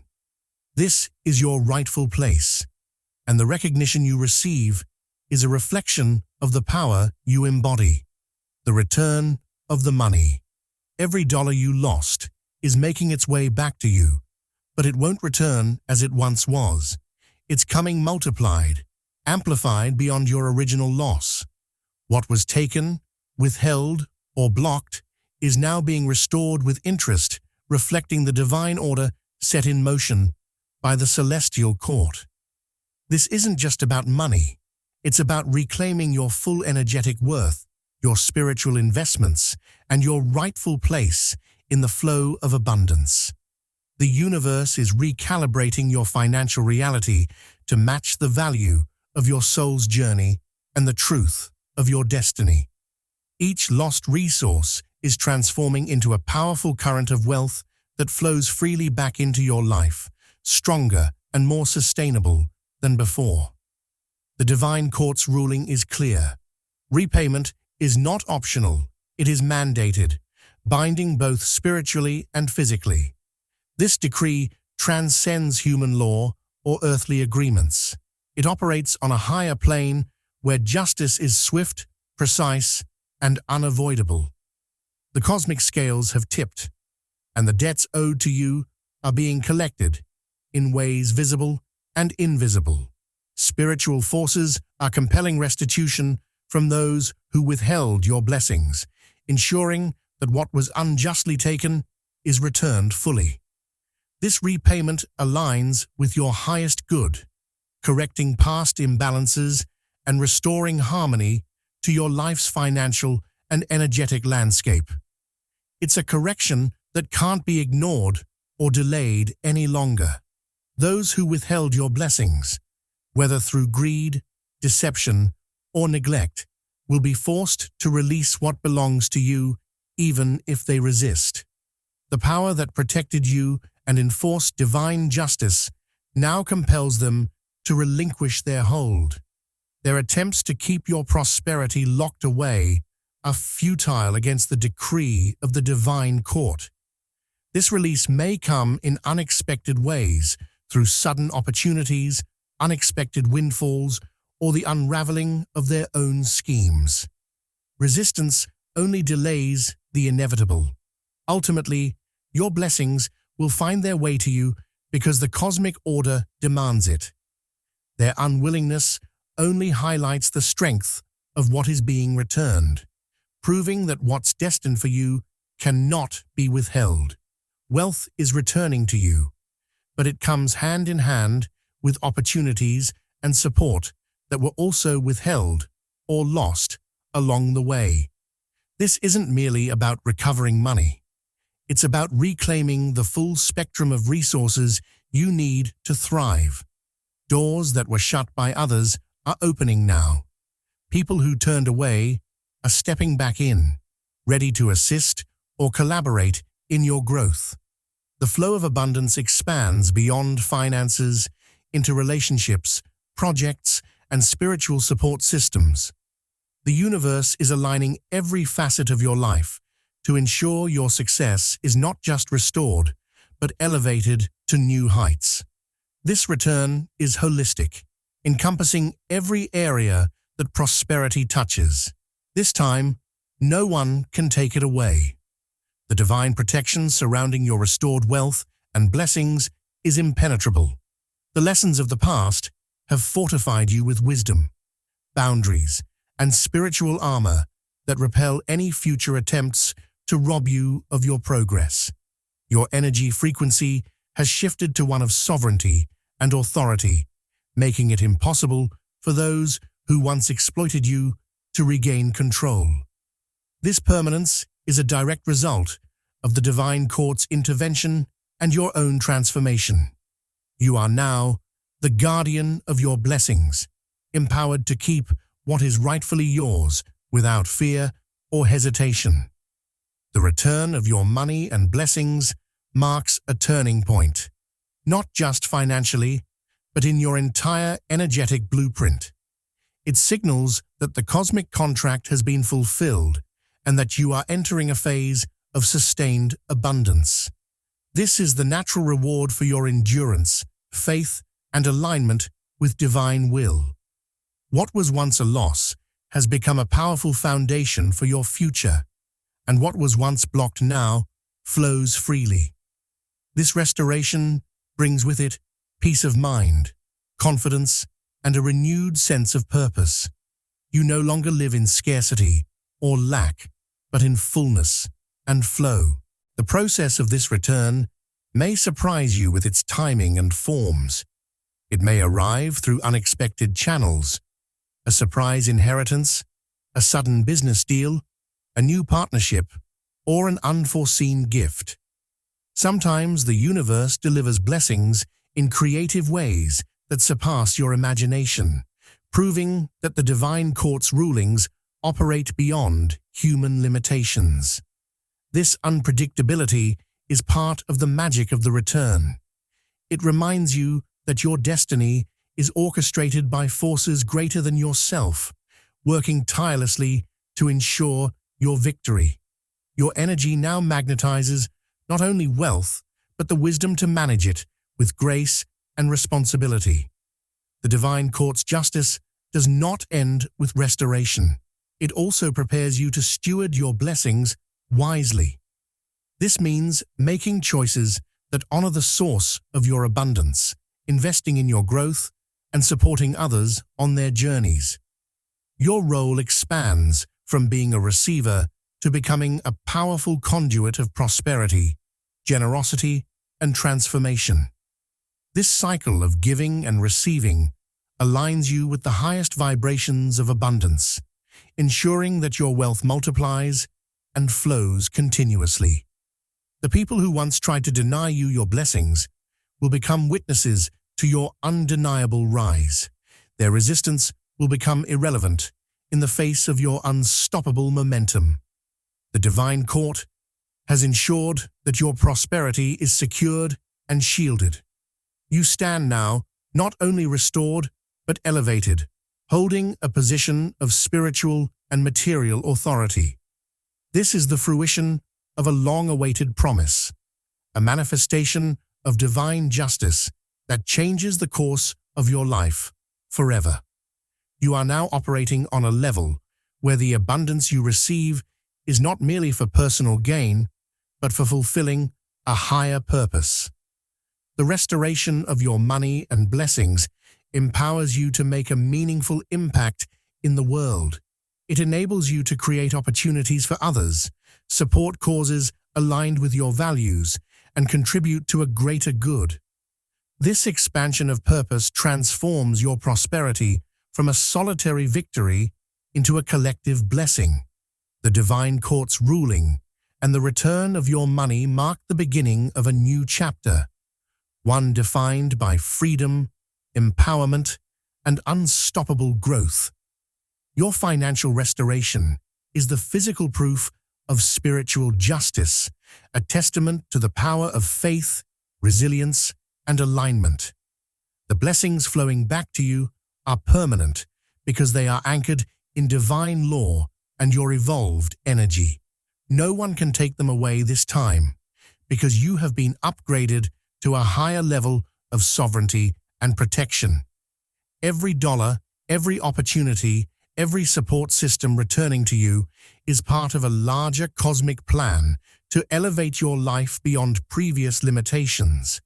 This is your rightful place, and the recognition you receive is a reflection of the power you embody. The return of the money. Every dollar you lost is making its way back to you, but it won't return as it once was. It's coming multiplied, amplified beyond your original loss. What was taken, withheld, or blocked is now being restored with interest, reflecting the divine order set in motion by the celestial court. This isn't just about money. It's about reclaiming your full energetic worth, your spiritual investments, and your rightful place in the flow of abundance. The universe is recalibrating your financial reality to match the value of your soul's journey and the truth of your destiny. Each lost resource is transforming into a powerful current of wealth that flows freely back into your life, stronger and more sustainable than before. The divine court's ruling is clear. Repayment is not optional, it is mandated, binding both spiritually and physically. This decree transcends human law or earthly agreements. It operates on a higher plane where justice is swift, precise, and unavoidable. The cosmic scales have tipped, and the debts owed to you are being collected in ways visible and invisible. Spiritual forces are compelling restitution from those who withheld your blessings, ensuring that what was unjustly taken is returned fully. This repayment aligns with your highest good, correcting past imbalances and restoring harmony to your life's financial and energetic landscape. It's a correction that can't be ignored or delayed any longer. Those who withheld your blessings, whether through greed, deception, or neglect will be forced to release what belongs to you, even if they resist. The power that protected you and enforced divine justice now compels them to relinquish their hold. Their attempts to keep your prosperity locked away are futile against the decree of the divine court. This release may come in unexpected ways, through sudden opportunities, unexpected windfalls, or the unraveling of their own schemes. Resistance only delays the inevitable. Ultimately, your blessings will find their way to you because the cosmic order demands it. Their unwillingness only highlights the strength of what is being returned, proving that what's destined for you cannot be withheld. Wealth is returning to you, but it comes hand in hand with opportunities and support that were also withheld or lost along the way. This isn't merely about recovering money. It's about reclaiming the full spectrum of resources you need to thrive. Doors that were shut by others are opening now. People who turned away are stepping back in, ready to assist or collaborate in your growth. The flow of abundance expands beyond finances into relationships, projects, and spiritual support systems. The universe is aligning every facet of your life to ensure your success is not just restored, but elevated to new heights. This return is holistic, encompassing every area that prosperity touches. This time, no one can take it away. The divine protection surrounding your restored wealth and blessings is impenetrable. The lessons of the past have fortified you with wisdom, boundaries, and spiritual armor that repel any future attempts to rob you of your progress. Your energy frequency has shifted to one of sovereignty and authority, making it impossible for those who once exploited you to regain control. This permanence is a direct result of the divine court's intervention and your own transformation. You are now the guardian of your blessings, empowered to keep what is rightfully yours without fear or hesitation. The return of your money and blessings marks a turning point, not just financially, but in your entire energetic blueprint. It signals that the cosmic contract has been fulfilled and that you are entering a phase of sustained abundance. This is the natural reward for your endurance, faith, and alignment with divine will. What was once a loss has become a powerful foundation for your future, and what was once blocked now flows freely. This restoration brings with it peace of mind, confidence, and a renewed sense of purpose. You no longer live in scarcity or lack, but in fullness and flow. The process of this return may surprise you with its timing and forms. It may arrive through unexpected channels, a surprise inheritance, a sudden business deal, a new partnership, or an unforeseen gift. Sometimes the universe delivers blessings in creative ways that surpass your imagination, proving that the divine court's rulings operate beyond human limitations. This unpredictability is part of the magic of the return. It reminds you that your destiny is orchestrated by forces greater than yourself, working tirelessly to ensure your victory. Your energy now magnetizes not only wealth, but the wisdom to manage it with grace and responsibility. The divine court's justice does not end with restoration. It also prepares you to steward your blessings wisely. This means making choices that honor the source of your abundance, investing in your growth, and supporting others on their journeys. Your role expands from being a receiver to becoming a powerful conduit of prosperity, generosity, and transformation. This cycle of giving and receiving aligns you with the highest vibrations of abundance, ensuring that your wealth multiplies and flows continuously. The people who once tried to deny you your blessings will become witnesses to your undeniable rise. Their resistance will become irrelevant in the face of your unstoppable momentum. The divine court has ensured that your prosperity is secured and shielded. You stand now not only restored, but elevated, holding a position of spiritual and material authority. This is the fruition of a long-awaited promise, a manifestation of divine justice that changes the course of your life forever. You are now operating on a level where the abundance you receive is not merely for personal gain, but for fulfilling a higher purpose. The restoration of your money and blessings empowers you to make a meaningful impact in the world. It enables you to create opportunities for others, support causes aligned with your values, and contribute to a greater good. This expansion of purpose transforms your prosperity from a solitary victory into a collective blessing. The divine court's ruling and the return of your money mark the beginning of a new chapter, one defined by freedom, empowerment, and unstoppable growth. Your financial restoration is the physical proof of spiritual justice, a testament to the power of faith, resilience, and alignment. The blessings flowing back to you are permanent because they are anchored in divine law and your evolved energy. No one can take them away this time because you have been upgraded to a higher level of sovereignty and protection. Every dollar, every opportunity, every support system returning to you is part of a larger cosmic plan to elevate your life beyond previous limitations.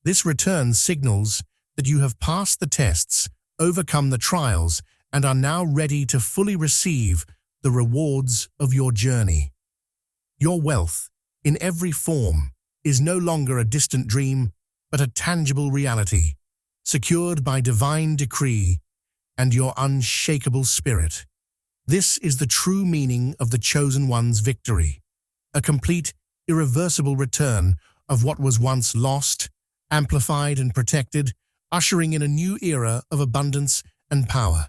This return signals that you have passed the tests, overcome the trials, and are now ready to fully receive the rewards of your journey. Your wealth, in every form, is no longer a distant dream, but a tangible reality, secured by divine decree and your unshakable spirit. This is the true meaning of the Chosen One's victory, a complete, irreversible return of what was once lost, amplified and protected, ushering in a new era of abundance and power.